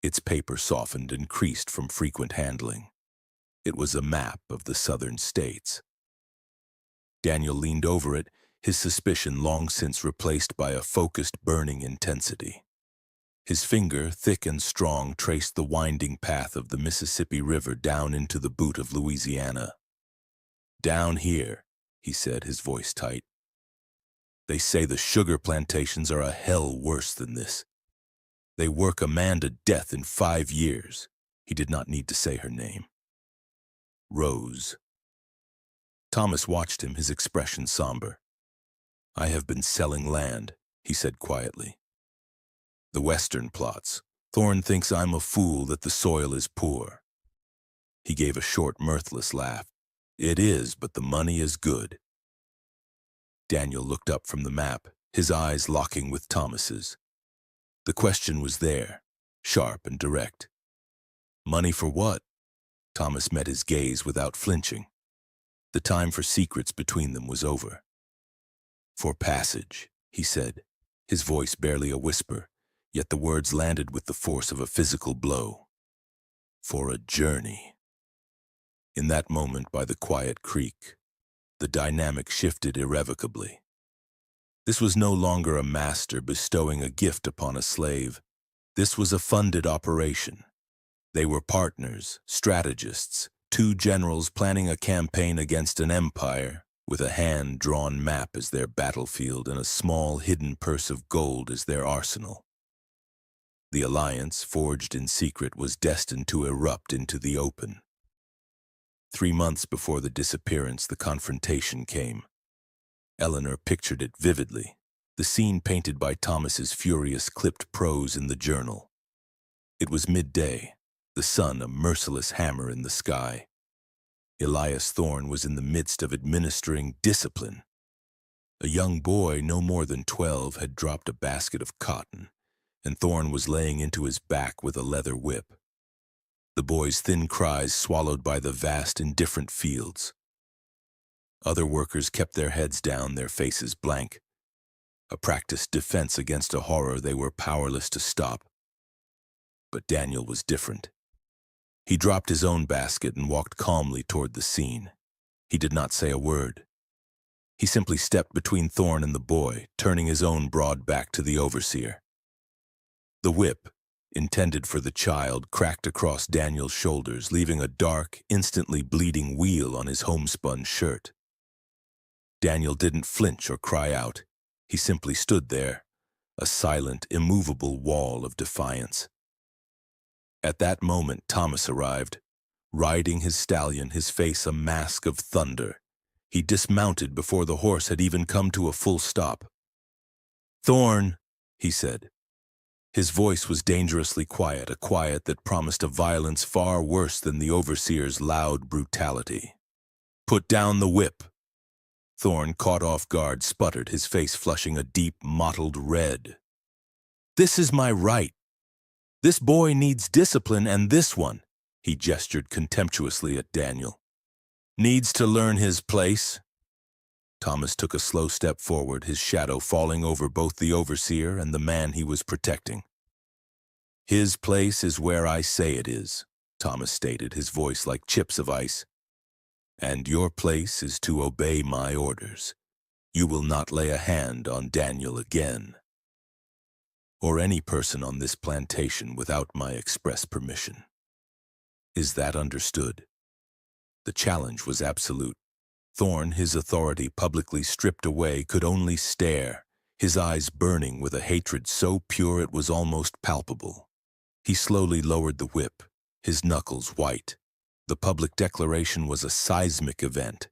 its paper softened and creased from frequent handling. It was a map of the southern states. Daniel leaned over it, his suspicion long since replaced by a focused, burning intensity. His finger, thick and strong, traced the winding path of the Mississippi River down into the boot of Louisiana. "Down here," he said, his voice tight. "They say the sugar plantations are a hell worse than this. They work a man to death in 5 years." He did not need to say her name. rose. Thomas watched him, his expression somber. "I have been selling land," he said quietly. "The western plots. Thorne thinks I'm a fool that the soil is poor." He gave a short, mirthless laugh. "It is, but the money is good." Daniel looked up from the map, his eyes locking with Thomas's. The question was there, sharp and direct. "Money for what?" Thomas met his gaze without flinching. The time for secrets between them was over. "For passage," he said, his voice barely a whisper, yet the words landed with the force of a physical blow. "For a journey." In that moment by the quiet creek, the dynamic shifted irrevocably. This was no longer a master bestowing a gift upon a slave. This was a funded operation. They were partners, strategists, two generals planning a campaign against an empire, with a hand-drawn map as their battlefield and a small hidden purse of gold as their arsenal. The alliance, forged in secret, was destined to erupt into the open. 3 months before the disappearance, the confrontation came. Eleanor pictured it vividly, the scene painted by Thomas's furious clipped prose in the journal. It was midday, the sun a merciless hammer in the sky. Elias Thorne was in the midst of administering discipline. A young boy, no more than 12, had dropped a basket of cotton, and Thorne was laying into his back with a leather whip. The boy's thin cries swallowed by the vast, indifferent fields. Other workers kept their heads down, their faces blank. A practiced defense against a horror they were powerless to stop. But Daniel was different. He dropped his own basket and walked calmly toward the scene. He did not say a word. He simply stepped between Thorne and the boy, turning his own broad back to the overseer. The whip, intended for the child, cracked across Daniel's shoulders, leaving a dark, instantly bleeding weal on his homespun shirt. Daniel didn't flinch or cry out. He simply stood there, a silent, immovable wall of defiance. At that moment, Thomas arrived, riding his stallion, his face a mask of thunder. He dismounted before the horse had even come to a full stop. "Thorne," he said. His voice was dangerously quiet, a quiet that promised a violence far worse than the overseer's loud brutality. "Put down the whip." Thorne, caught off guard, sputtered, his face flushing a deep, mottled red. "This is my right. This boy needs discipline, and this one," he gestured contemptuously at Daniel, "needs to learn his place." Thomas took a slow step forward, his shadow falling over both the overseer and the man he was protecting. "His place is where I say it is," Thomas stated, his voice like chips of ice. "And your place is to obey my orders. You will not lay a hand on Daniel again, or any person on this plantation without my express permission. Is that understood?" The challenge was absolute. Thorne, his authority publicly stripped away, could only stare, his eyes burning with a hatred so pure it was almost palpable. He slowly lowered the whip, his knuckles white. The public declaration was a seismic event.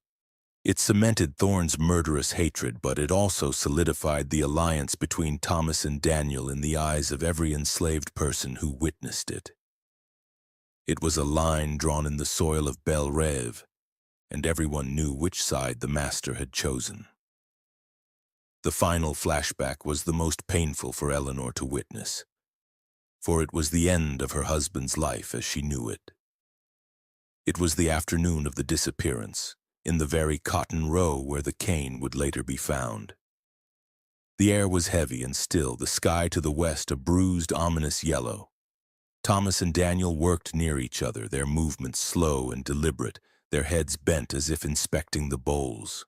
It cemented Thorne's murderous hatred, but it also solidified the alliance between Thomas and Daniel in the eyes of every enslaved person who witnessed it. It was a line drawn in the soil of Bel Rev, and everyone knew which side the master had chosen. The final flashback was the most painful for Eleanor to witness, for it was the end of her husband's life as she knew it. It was the afternoon of the disappearance, in the very cotton row where the cane would later be found. The air was heavy and still, the sky to the west a bruised, ominous yellow. Thomas and Daniel worked near each other, their movements slow and deliberate, their heads bent as if inspecting the bowls.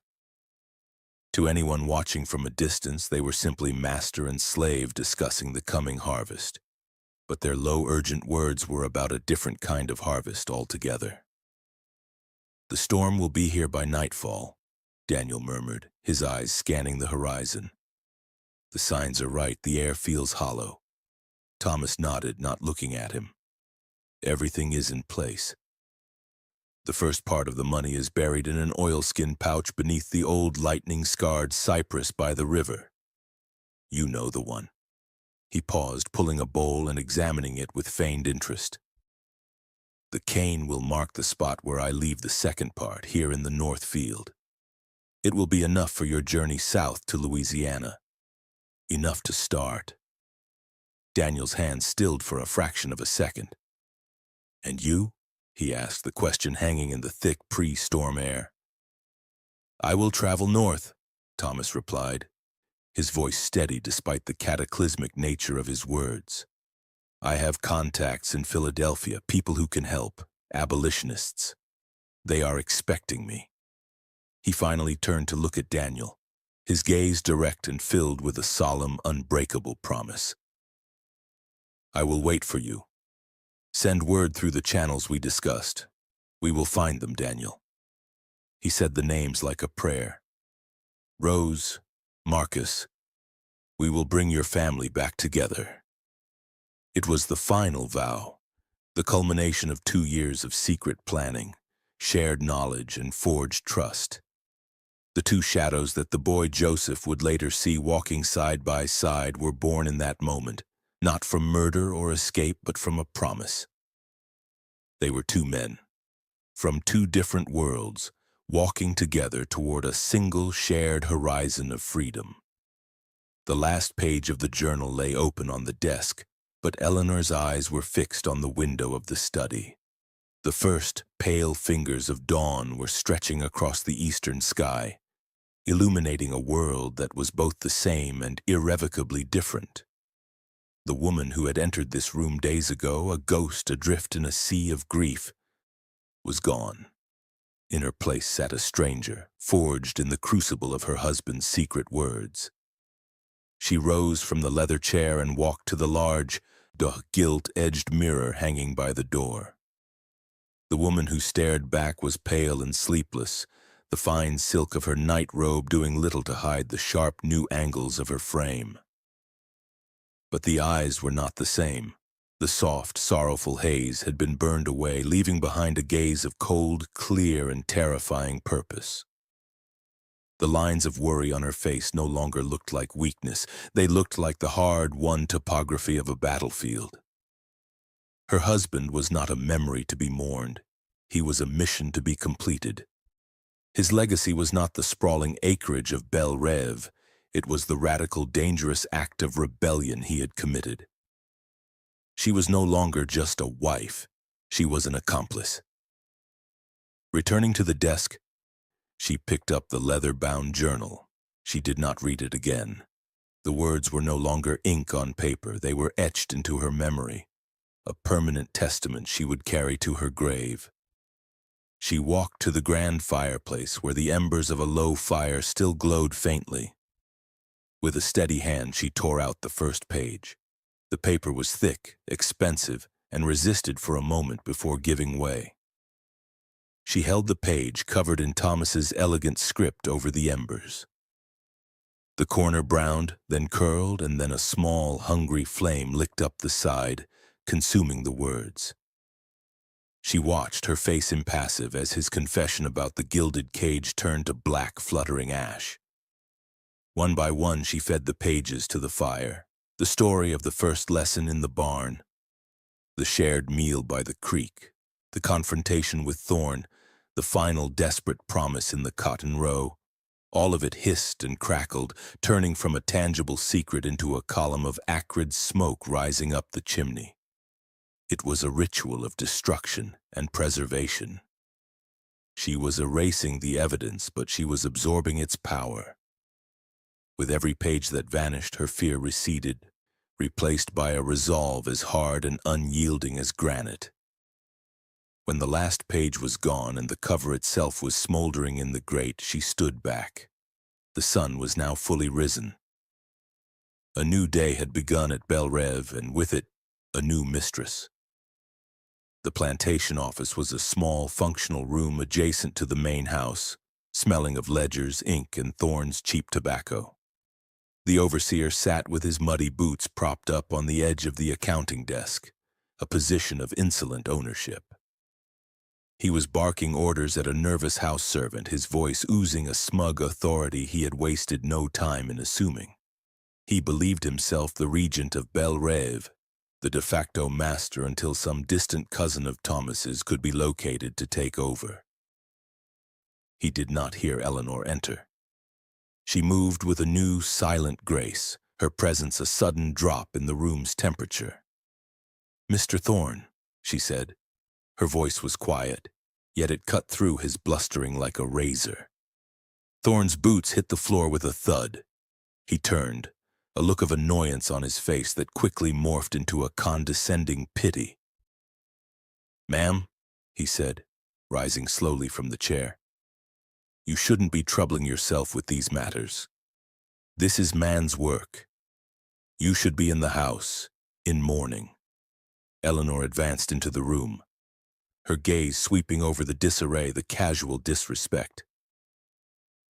To anyone watching from a distance, they were simply master and slave discussing the coming harvest. But their low, urgent words were about a different kind of harvest altogether. "The storm will be here by nightfall," Daniel murmured, his eyes scanning the horizon. "The signs are right, the air feels hollow." Thomas nodded, not looking at him. "Everything is in place." The first part of the money is buried in an oilskin pouch beneath the old lightning-scarred cypress by the river. You know the one. He paused, pulling a bowl and examining it with feigned interest. The cane will mark the spot where I leave the second part, here in the North Field. It will be enough for your journey south to Louisiana. Enough to start. Daniel's hand stilled for a fraction of a second. And you? He asked, the question hanging in the thick pre-storm air. I will travel north, Thomas replied, his voice steady despite the cataclysmic nature of his words. I have contacts in Philadelphia, people who can help, abolitionists. They are expecting me. He finally turned to look at Daniel, his gaze direct and filled with a solemn, unbreakable promise. I will wait for you. Send word through the channels we discussed. We will find them, Daniel. He said the names like a prayer. Rose, Marcus, we will bring your family back together. It was the final vow, the culmination of 2 years of secret planning, shared knowledge, and forged trust. The two shadows that the boy Joseph would later see walking side by side were born in that moment, not from murder or escape, but from a promise. They were two men, from two different worlds, walking together toward a single shared horizon of freedom. The last page of the journal lay open on the desk, but Eleanor's eyes were fixed on the window of the study. The first pale fingers of dawn were stretching across the eastern sky, illuminating a world that was both the same and irrevocably different. The woman who had entered this room days ago, a ghost adrift in a sea of grief, was gone. In her place sat a stranger, forged in the crucible of her husband's secret words. She rose from the leather chair and walked to the large, gilt-edged mirror hanging by the door. The woman who stared back was pale and sleepless, the fine silk of her night robe doing little to hide the sharp new angles of her frame. But the eyes were not the same. The soft, sorrowful haze had been burned away, leaving behind a gaze of cold, clear, and terrifying purpose. The lines of worry on her face no longer looked like weakness. They looked like the hard-won topography of a battlefield. Her husband was not a memory to be mourned. He was a mission to be completed. His legacy was not the sprawling acreage of Belle Rêve. It was the radical, dangerous act of rebellion he had committed. She was no longer just a wife. She was an accomplice. Returning to the desk, she picked up the leather-bound journal. She did not read it again. The words were no longer ink on paper. They were etched into her memory, a permanent testament she would carry to her grave. She walked to the grand fireplace where the embers of a low fire still glowed faintly. With a steady hand, she tore out the first page. The paper was thick, expensive, and resisted for a moment before giving way. She held the page covered in Thomas's elegant script over the embers. The corner browned, then curled, and then a small, hungry flame licked up the side, consuming the words. She watched, her face impassive, as his confession about the gilded cage turned to black, fluttering ash. One by one, she fed the pages to the fire. The story of the first lesson in the barn, the shared meal by the creek, the confrontation with Thorne, the final desperate promise in the cotton row. All of it hissed and crackled, turning from a tangible secret into a column of acrid smoke rising up the chimney. It was a ritual of destruction and preservation. She was erasing the evidence, but she was absorbing its power. With every page that vanished, her fear receded, replaced by a resolve as hard and unyielding as granite. When the last page was gone and the cover itself was smoldering in the grate, she stood back. The sun was now fully risen. A new day had begun at Belle Rêve, and with it, a new mistress. The plantation office was a small, functional room adjacent to the main house, smelling of ledgers, ink, and Thorne's cheap tobacco. The overseer sat with his muddy boots propped up on the edge of the accounting desk, a position of insolent ownership. He was barking orders at a nervous house servant, his voice oozing a smug authority he had wasted no time in assuming. He believed himself the regent of Belle Rêve, the de facto master until some distant cousin of Thomas's could be located to take over. He did not hear Eleanor enter. She moved with a new, silent grace, her presence a sudden drop in the room's temperature. "Mr. Thorne," she said. Her voice was quiet, yet it cut through his blustering like a razor. Thorne's boots hit the floor with a thud. He turned, a look of annoyance on his face that quickly morphed into a condescending pity. "Ma'am," he said, rising slowly from the chair, "you shouldn't be troubling yourself with these matters. This is man's work. You should be in the house, in mourning." Eleanor advanced into the room, her gaze sweeping over the disarray, the casual disrespect.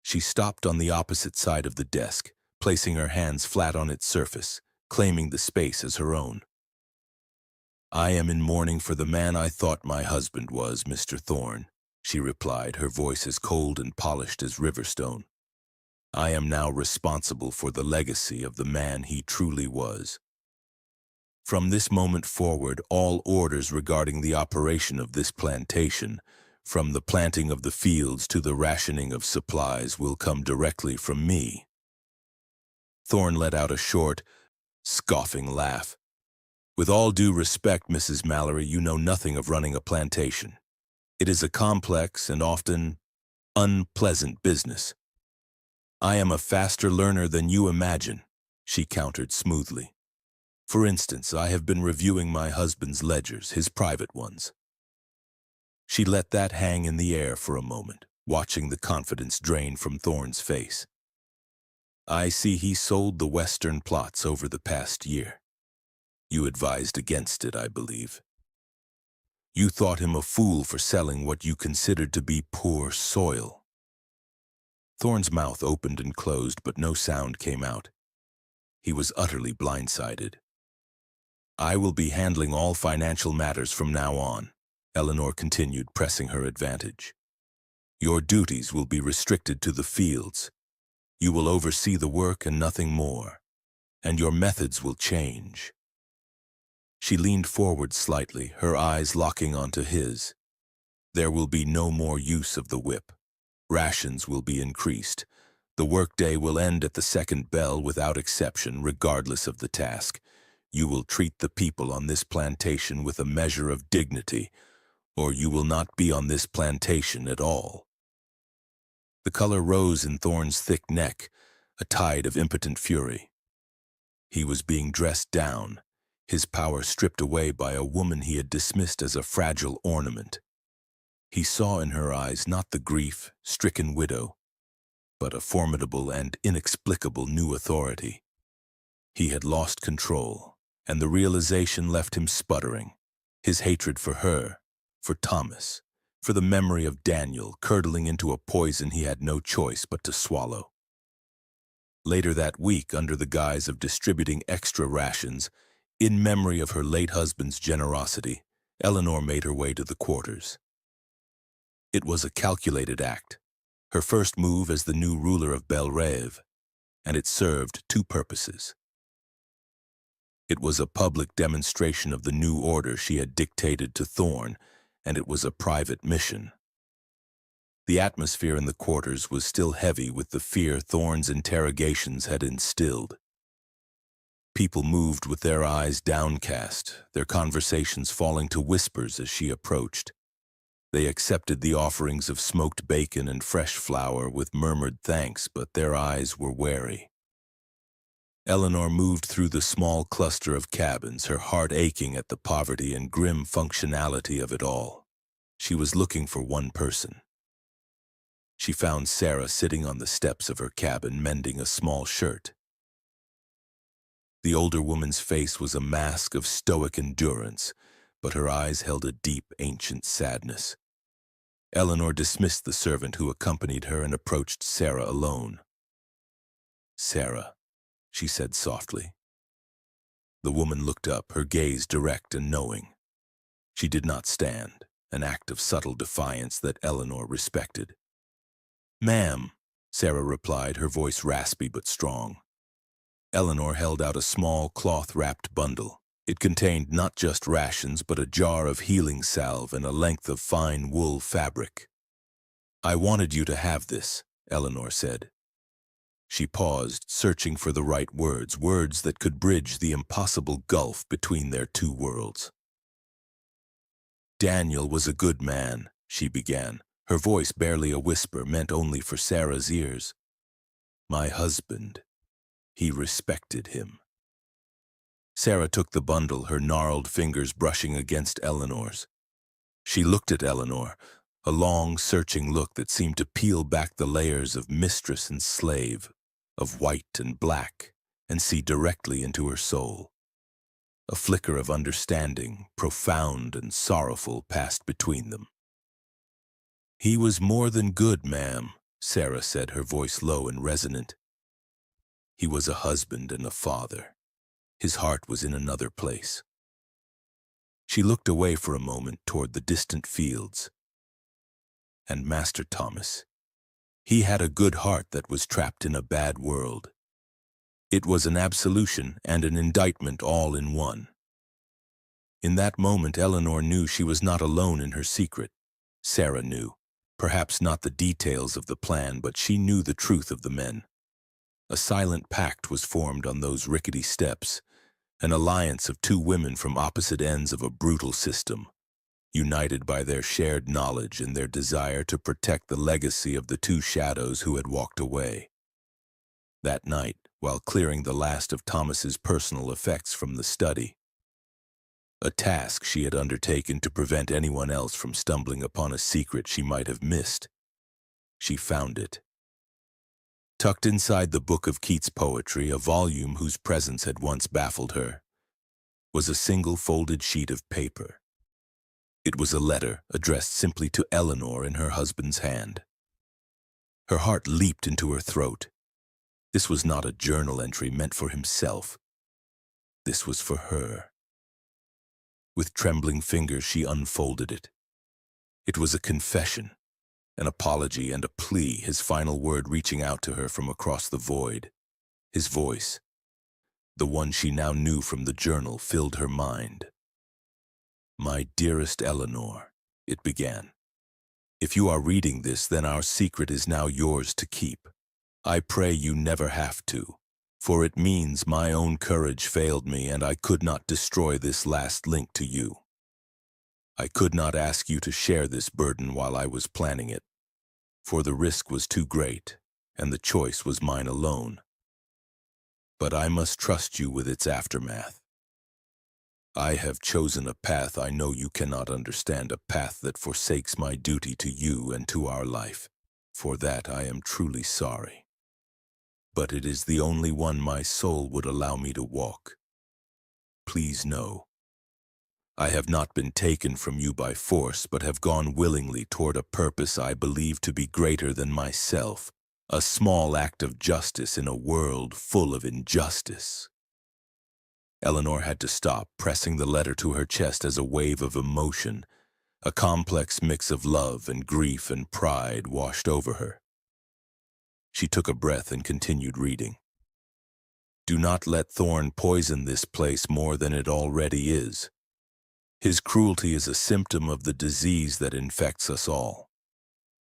She stopped on the opposite side of the desk, placing her hands flat on its surface, claiming the space as her own. "I am in mourning for the man I thought my husband was, Mr. Thorne," she replied, her voice as cold and polished as Riverstone. "I am now responsible for the legacy of the man he truly was. From this moment forward, all orders regarding the operation of this plantation, from the planting of the fields to the rationing of supplies, will come directly from me." Thorne let out a short, scoffing laugh. "With all due respect, Mrs. Mallory, you know nothing of running a plantation. It is a complex and often unpleasant business." "I am a faster learner than you imagine," she countered smoothly. "For instance, I have been reviewing my husband's ledgers, his private ones." She let that hang in the air for a moment, watching the confidence drain from Thorne's face. "I see he sold the western plots over the past year. You advised against it, I believe. You thought him a fool for selling what you considered to be poor soil." Thorne's mouth opened and closed, but no sound came out. He was utterly blindsided. "I will be handling all financial matters from now on," Eleanor continued, pressing her advantage. "Your duties will be restricted to the fields. You will oversee the work and nothing more. And your methods will change." She leaned forward slightly, her eyes locking onto his. "There will be no more use of the whip. Rations will be increased. The workday will end at the second bell without exception, regardless of the task. You will treat the people on this plantation with a measure of dignity, or you will not be on this plantation at all." The color rose in Thorne's thick neck, a tide of impotent fury. He was being dressed down, his power stripped away by a woman he had dismissed as a fragile ornament. He saw in her eyes not the grief-stricken widow, but a formidable and inexplicable new authority. He had lost control, and the realization left him sputtering. His hatred for her, for Thomas, for the memory of Daniel, curdling into a poison he had no choice but to swallow. Later that week, under the guise of distributing extra rations, in memory of her late husband's generosity, Eleanor made her way to the quarters. It was a calculated act, her first move as the new ruler of Belle Rêve, and it served two purposes. It was a public demonstration of the new order she had dictated to Thorne, and it was a private mission. The atmosphere in the quarters was still heavy with the fear Thorne's interrogations had instilled. People moved with their eyes downcast, their conversations falling to whispers as she approached. They accepted the offerings of smoked bacon and fresh flour with murmured thanks, but their eyes were wary. Eleanor moved through the small cluster of cabins, her heart aching at the poverty and grim functionality of it all. She was looking for one person. She found Sarah sitting on the steps of her cabin, mending a small shirt. The older woman's face was a mask of stoic endurance, but her eyes held a deep, ancient sadness. Eleanor dismissed the servant who accompanied her and approached Sarah alone. "Sarah," she said softly. The woman looked up, her gaze direct and knowing. She did not stand. an act of subtle defiance that Eleanor respected. "Ma'am," Sarah replied, her voice raspy but strong. Eleanor held out a small cloth-wrapped bundle. It contained not just rations but a jar of healing salve and a length of fine wool fabric. "I wanted you to have this," Eleanor said. She paused, searching for the right words that could bridge the impossible gulf between their two worlds. "Daniel was a good man," she began, her voice barely a whisper, meant only for Sarah's ears. "My husband. He respected him." Sarah took the bundle, her gnarled fingers brushing against Eleanor's. She looked at Eleanor, a long, searching look that seemed to peel back the layers of mistress and slave, of white and black, and see directly into her soul. A flicker of understanding, profound and sorrowful, passed between them. "He was more than good, ma'am," Sarah said, her voice low and resonant. "He was a husband and a father. His heart was in another place." She looked away for a moment toward the distant fields. "And Master Thomas, he had a good heart that was trapped in a bad world. It was an absolution and an indictment all in one." In that moment, Eleanor knew she was not alone in her secret. Sarah knew. Perhaps not the details of the plan, but she knew the truth of the men. A silent pact was formed on those rickety steps, an alliance of two women from opposite ends of a brutal system, united by their shared knowledge and their desire to protect the legacy of the two shadows who had walked away. That night, while clearing the last of Thomas's personal effects from the study, a task she had undertaken to prevent anyone else from stumbling upon a secret she might have missed, she found it. Tucked inside the book of Keats' poetry, a volume whose presence had once baffled her, was a single folded sheet of paper. It was a letter addressed simply to Eleanor in her husband's hand. Her heart leaped into her throat. This was not a journal entry meant for himself. This was for her. With trembling fingers, she unfolded it. It was a confession, an apology and a plea, his final word reaching out to her from across the void. His voice, the one she now knew from the journal, filled her mind. "My dearest Eleanor," it began. "If you are reading this, then our secret is now yours to keep. I pray you never have to, for it means my own courage failed me and I could not destroy this last link to you. I could not ask you to share this burden while I was planning it, for the risk was too great and the choice was mine alone. But I must trust you with its aftermath. I have chosen a path I know you cannot understand, a path that forsakes my duty to you and to our life. For that I am truly sorry. But it is the only one my soul would allow me to walk. Please know, I have not been taken from you by force, but have gone willingly toward a purpose I believe to be greater than myself, a small act of justice in a world full of injustice." Eleanor had to stop, pressing the letter to her chest as a wave of emotion, a complex mix of love and grief and pride, washed over her. She took a breath and continued reading. "Do not let Thorn poison this place more than it already is. His cruelty is a symptom of the disease that infects us all.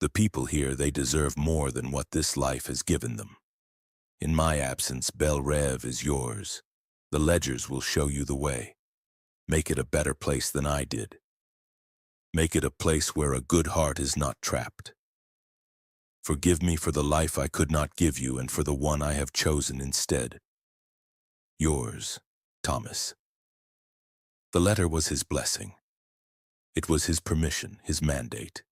The people here, they deserve more than what this life has given them. In my absence, Bel Rev is yours. The ledgers will show you the way. Make it a better place than I did. Make it a place where a good heart is not trapped. Forgive me for the life I could not give you and for the one I have chosen instead. Yours, Thomas." The letter was his blessing. It was his permission, his mandate.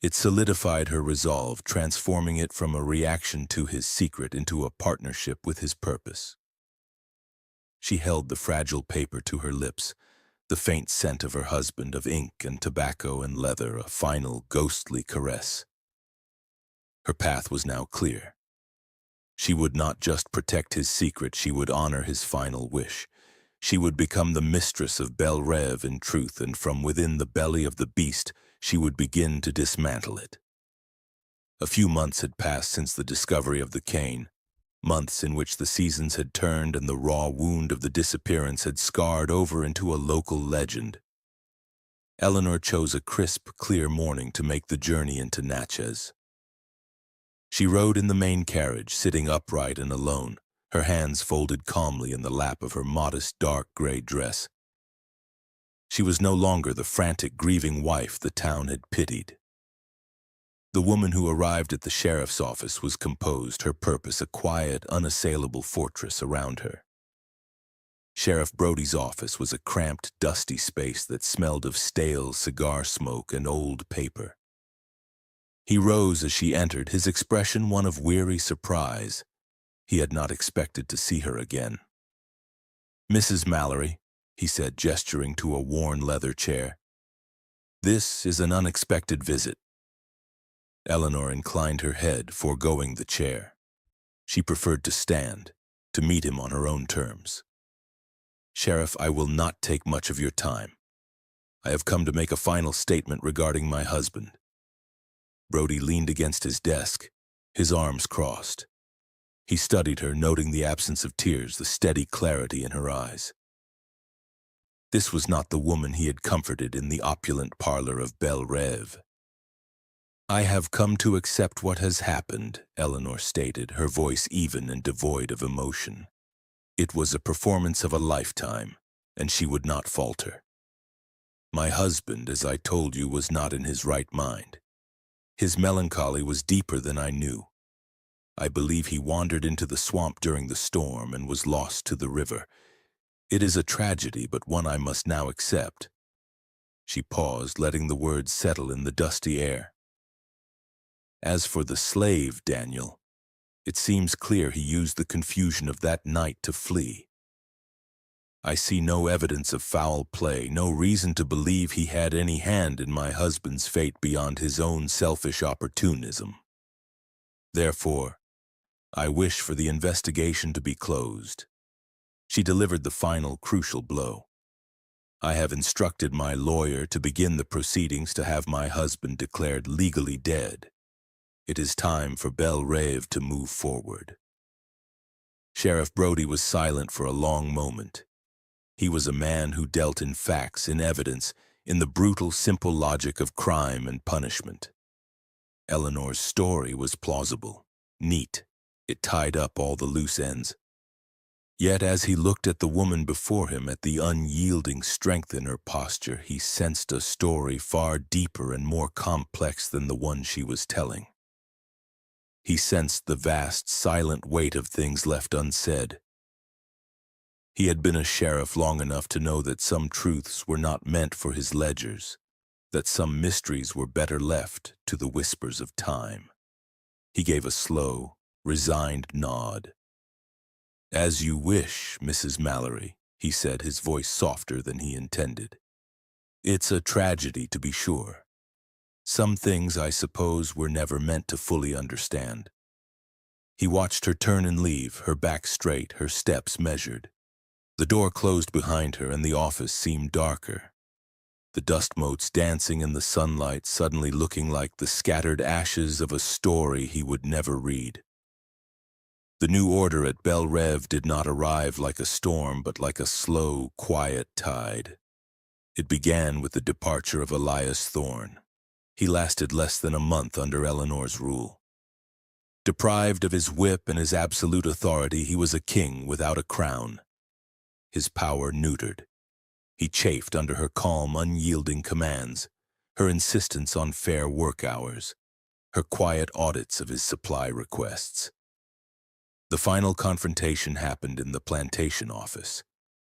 It solidified her resolve, transforming it from a reaction to his secret into a partnership with his purpose. She held the fragile paper to her lips, the faint scent of her husband, of ink and tobacco and leather, a final ghostly caress. Her path was now clear. She would not just protect his secret, she would honor his final wish. She would become the mistress of Bel Rev in truth, and from within the belly of the beast, she would begin to dismantle it. A few months had passed since the discovery of the cane, months in which the seasons had turned and the raw wound of the disappearance had scarred over into a local legend. Eleanor chose a crisp, clear morning to make the journey into Natchez. She rode in the main carriage, sitting upright and alone, her hands folded calmly in the lap of her modest dark gray dress. She was no longer the frantic, grieving wife the town had pitied. The woman who arrived at the sheriff's office was composed, her purpose a quiet, unassailable fortress around her. Sheriff Brody's office was a cramped, dusty space that smelled of stale cigar smoke and old paper. He rose as she entered, his expression one of weary surprise. He had not expected to see her again. "Mrs. Mallory," he said, gesturing to a worn leather chair. "This is an unexpected visit." Eleanor inclined her head, foregoing the chair. She preferred to stand, to meet him on her own terms. "Sheriff, I will not take much of your time. I have come to make a final statement regarding my husband." Brody leaned against his desk, his arms crossed. He studied her, noting the absence of tears, the steady clarity in her eyes. This was not the woman he had comforted in the opulent parlor of Belle Rêve. "I have come to accept what has happened," Eleanor stated, her voice even and devoid of emotion. It was a performance of a lifetime, and she would not falter. "My husband, as I told you, was not in his right mind. His melancholy was deeper than I knew. I believe he wandered into the swamp during the storm and was lost to the river. It is a tragedy, but one I must now accept." She paused, letting the words settle in the dusty air. "As for the slave, Daniel, it seems clear he used the confusion of that night to flee. I see no evidence of foul play, no reason to believe he had any hand in my husband's fate beyond his own selfish opportunism. Therefore, I wish for the investigation to be closed." She delivered the final, crucial blow. "I have instructed my lawyer to begin the proceedings to have my husband declared legally dead. It is time for Belle Rêve to move forward." Sheriff Brody was silent for a long moment. He was a man who dealt in facts, in evidence, in the brutal, simple logic of crime and punishment. Eleanor's story was plausible, neat. It tied up all the loose ends. Yet as he looked at the woman before him, at the unyielding strength in her posture, he sensed a story far deeper and more complex than the one she was telling. He sensed the vast, silent weight of things left unsaid. He had been a sheriff long enough to know that some truths were not meant for his ledgers, that some mysteries were better left to the whispers of time. He gave a slow, resigned nod. "As you wish, Mrs. Mallory," he said, his voice softer than he intended. "It's a tragedy, to be sure. Some things, I suppose, were never meant to fully understand." He watched her turn and leave, her back straight, her steps measured. The door closed behind her, and the office seemed darker. The dust motes dancing in the sunlight, suddenly looking like the scattered ashes of a story he would never read. The new order at Belle Rêve did not arrive like a storm, but like a slow, quiet tide. It began with the departure of Elias Thorne. He lasted less than a month under Eleanor's rule. Deprived of his whip and his absolute authority, he was a king without a crown. His power neutered. He chafed under her calm, unyielding commands, her insistence on fair work hours, her quiet audits of his supply requests. The final confrontation happened in the Plantation office,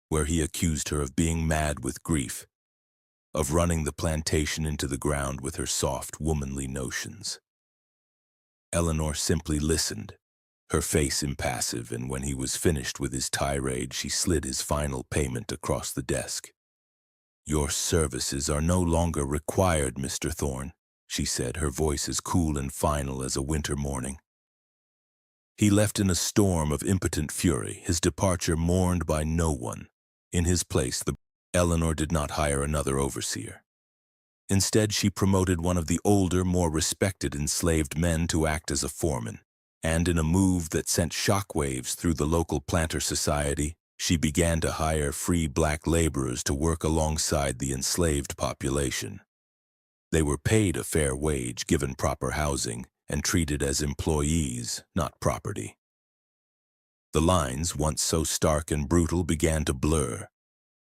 where he accused her of being mad with grief, of running the plantation into the ground with her soft, womanly notions. Eleanor simply listened, her face impassive, and when he was finished with his tirade, she slid his final payment across the desk. "Your services are no longer required, Mr. Thorne," she said, her voice as cool and final as a winter morning. He left in a storm of impotent fury, his departure mourned by no one. In his place, Eleanor did not hire another overseer. Instead, she promoted one of the older, more respected enslaved men to act as a foreman, and in a move that sent shockwaves through the local planter society, she began to hire free black laborers to work alongside the enslaved population. They were paid a fair wage, given proper housing, and treated as employees, not property. The lines, once so stark and brutal, began to blur.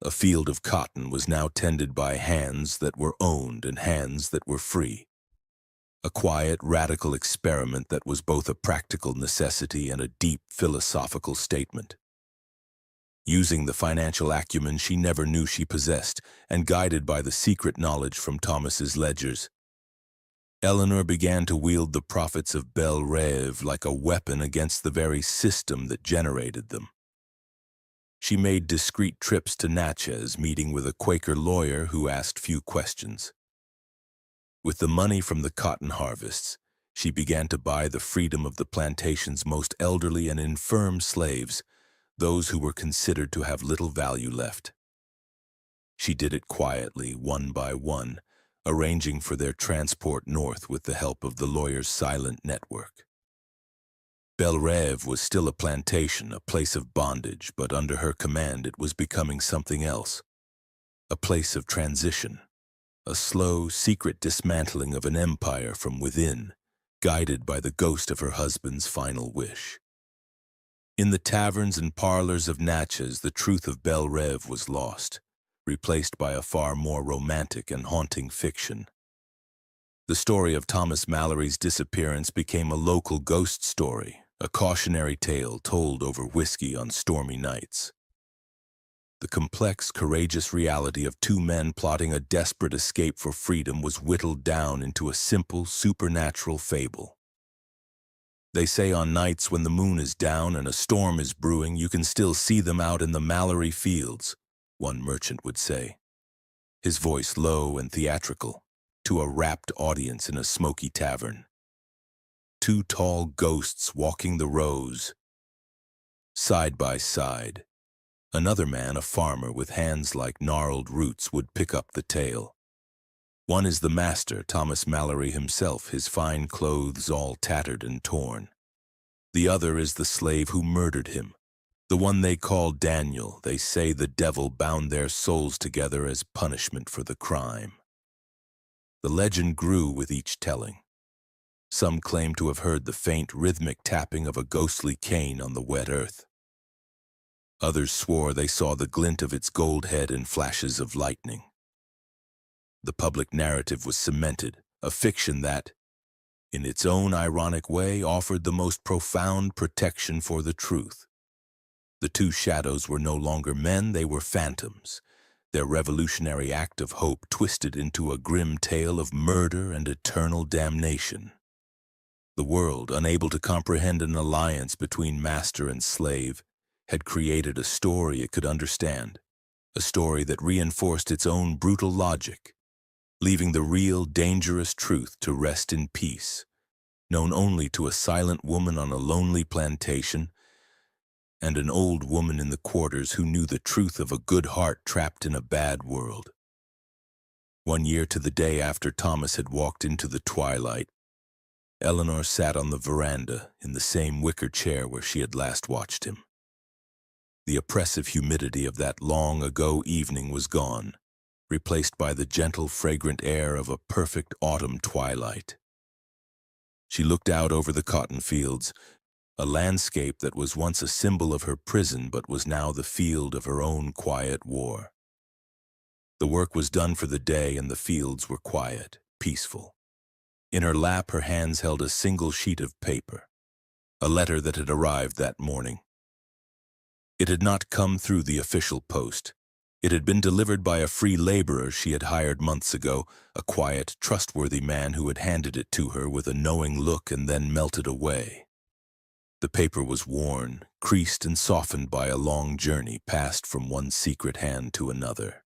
A field of cotton was now tended by hands that were owned and hands that were free. A quiet, radical experiment that was both a practical necessity and a deep philosophical statement. Using the financial acumen she never knew she possessed, and guided by the secret knowledge from Thomas's ledgers, Eleanor began to wield the profits of Belle Rêve like a weapon against the very system that generated them. She made discreet trips to Natchez, meeting with a Quaker lawyer who asked few questions. With the money from the cotton harvests, she began to buy the freedom of the plantation's most elderly and infirm slaves, those who were considered to have little value left. She did it quietly, one by one, arranging for their transport north with the help of the lawyer's silent network. Belle Rêve was still a plantation, a place of bondage, but under her command it was becoming something else. A place of transition, a slow, secret dismantling of an empire from within, guided by the ghost of her husband's final wish. In the taverns and parlors of Natchez, the truth of Belle Rêve was lost, replaced by a far more romantic and haunting fiction. The story of Thomas Mallory's disappearance became a local ghost story, a cautionary tale told over whiskey on stormy nights. The complex, courageous reality of two men plotting a desperate escape for freedom was whittled down into a simple, supernatural fable. They say on nights when the moon is down and a storm is brewing, you can still see them out in the Mallory fields, one merchant would say, his voice low and theatrical, to a rapt audience in a smoky tavern. Two tall ghosts walking the rows, side by side. Another man, a farmer with hands like gnarled roots, would pick up the tale. One is the master, Thomas Mallory himself, his fine clothes all tattered and torn. The other is the slave who murdered him, the one they call Daniel. They say the devil bound their souls together as punishment for the crime. The legend grew with each telling. Some claim to have heard the faint, rhythmic tapping of a ghostly cane on the wet earth. Others swore they saw the glint of its gold head in flashes of lightning. The public narrative was cemented, a fiction that, in its own ironic way, offered the most profound protection for the truth. The two shadows were no longer men, they were phantoms, their revolutionary act of hope twisted into a grim tale of murder and eternal damnation. The world, unable to comprehend an alliance between master and slave, had created a story it could understand, a story that reinforced its own brutal logic, leaving the real, dangerous truth to rest in peace, known only to a silent woman on a lonely plantation and an old woman in the quarters who knew the truth of a good heart trapped in a bad world. 1 year to the day after Thomas had walked into the twilight, Eleanor sat on the veranda in the same wicker chair where she had last watched him. The oppressive humidity of that long-ago evening was gone, replaced by the gentle, fragrant air of a perfect autumn twilight. She looked out over the cotton fields, a landscape that was once a symbol of her prison but was now the field of her own quiet war. The work was done for the day and the fields were quiet, peaceful. In her lap, her hands held a single sheet of paper, a letter that had arrived that morning. It had not come through the official post. It had been delivered by a free laborer she had hired months ago, a quiet, trustworthy man who had handed it to her with a knowing look and then melted away. The paper was worn, creased and softened by a long journey passed from one secret hand to another.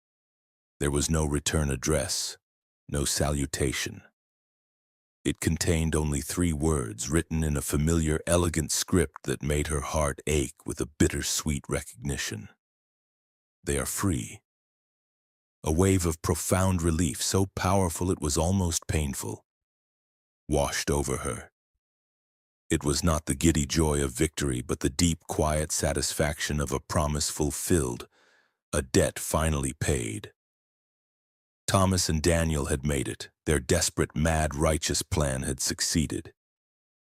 There was no return address, no salutation. It contained only 3 words written in a familiar, elegant script that made her heart ache with a bittersweet recognition. They are free. A wave of profound relief, so powerful it was almost painful, washed over her. It was not the giddy joy of victory, but the deep, quiet satisfaction of a promise fulfilled, a debt finally paid. Thomas and Daniel had made it. Their desperate, mad, righteous plan had succeeded.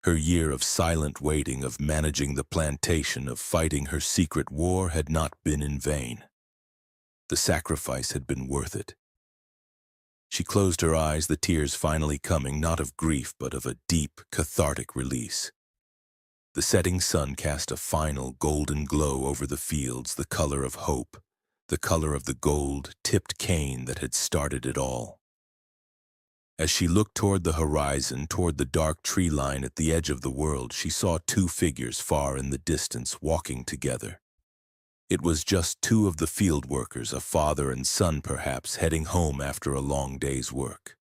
Her year of silent waiting, of managing the plantation, of fighting her secret war had not been in vain. The sacrifice had been worth it. She closed her eyes, the tears finally coming, not of grief, but of a deep, cathartic release. The setting sun cast a final, golden glow over the fields, the color of hope, the color of the gold-tipped cane that had started it all. As she looked toward the horizon, toward the dark tree line at the edge of the world, she saw two figures far in the distance walking together. It was just two of the field workers, a father and son perhaps, heading home after a long day's work.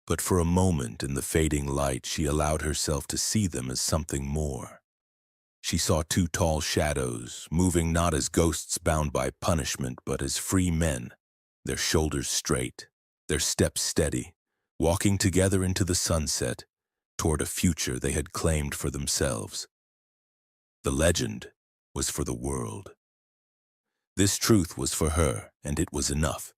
But for a moment in the fading light, she allowed herself to see them as something more. She saw two tall shadows, moving not as ghosts bound by punishment, but as free men, their shoulders straight, their steps steady, walking together into the sunset, toward a future they had claimed for themselves. The legend was for the world. This truth was for her, and it was enough.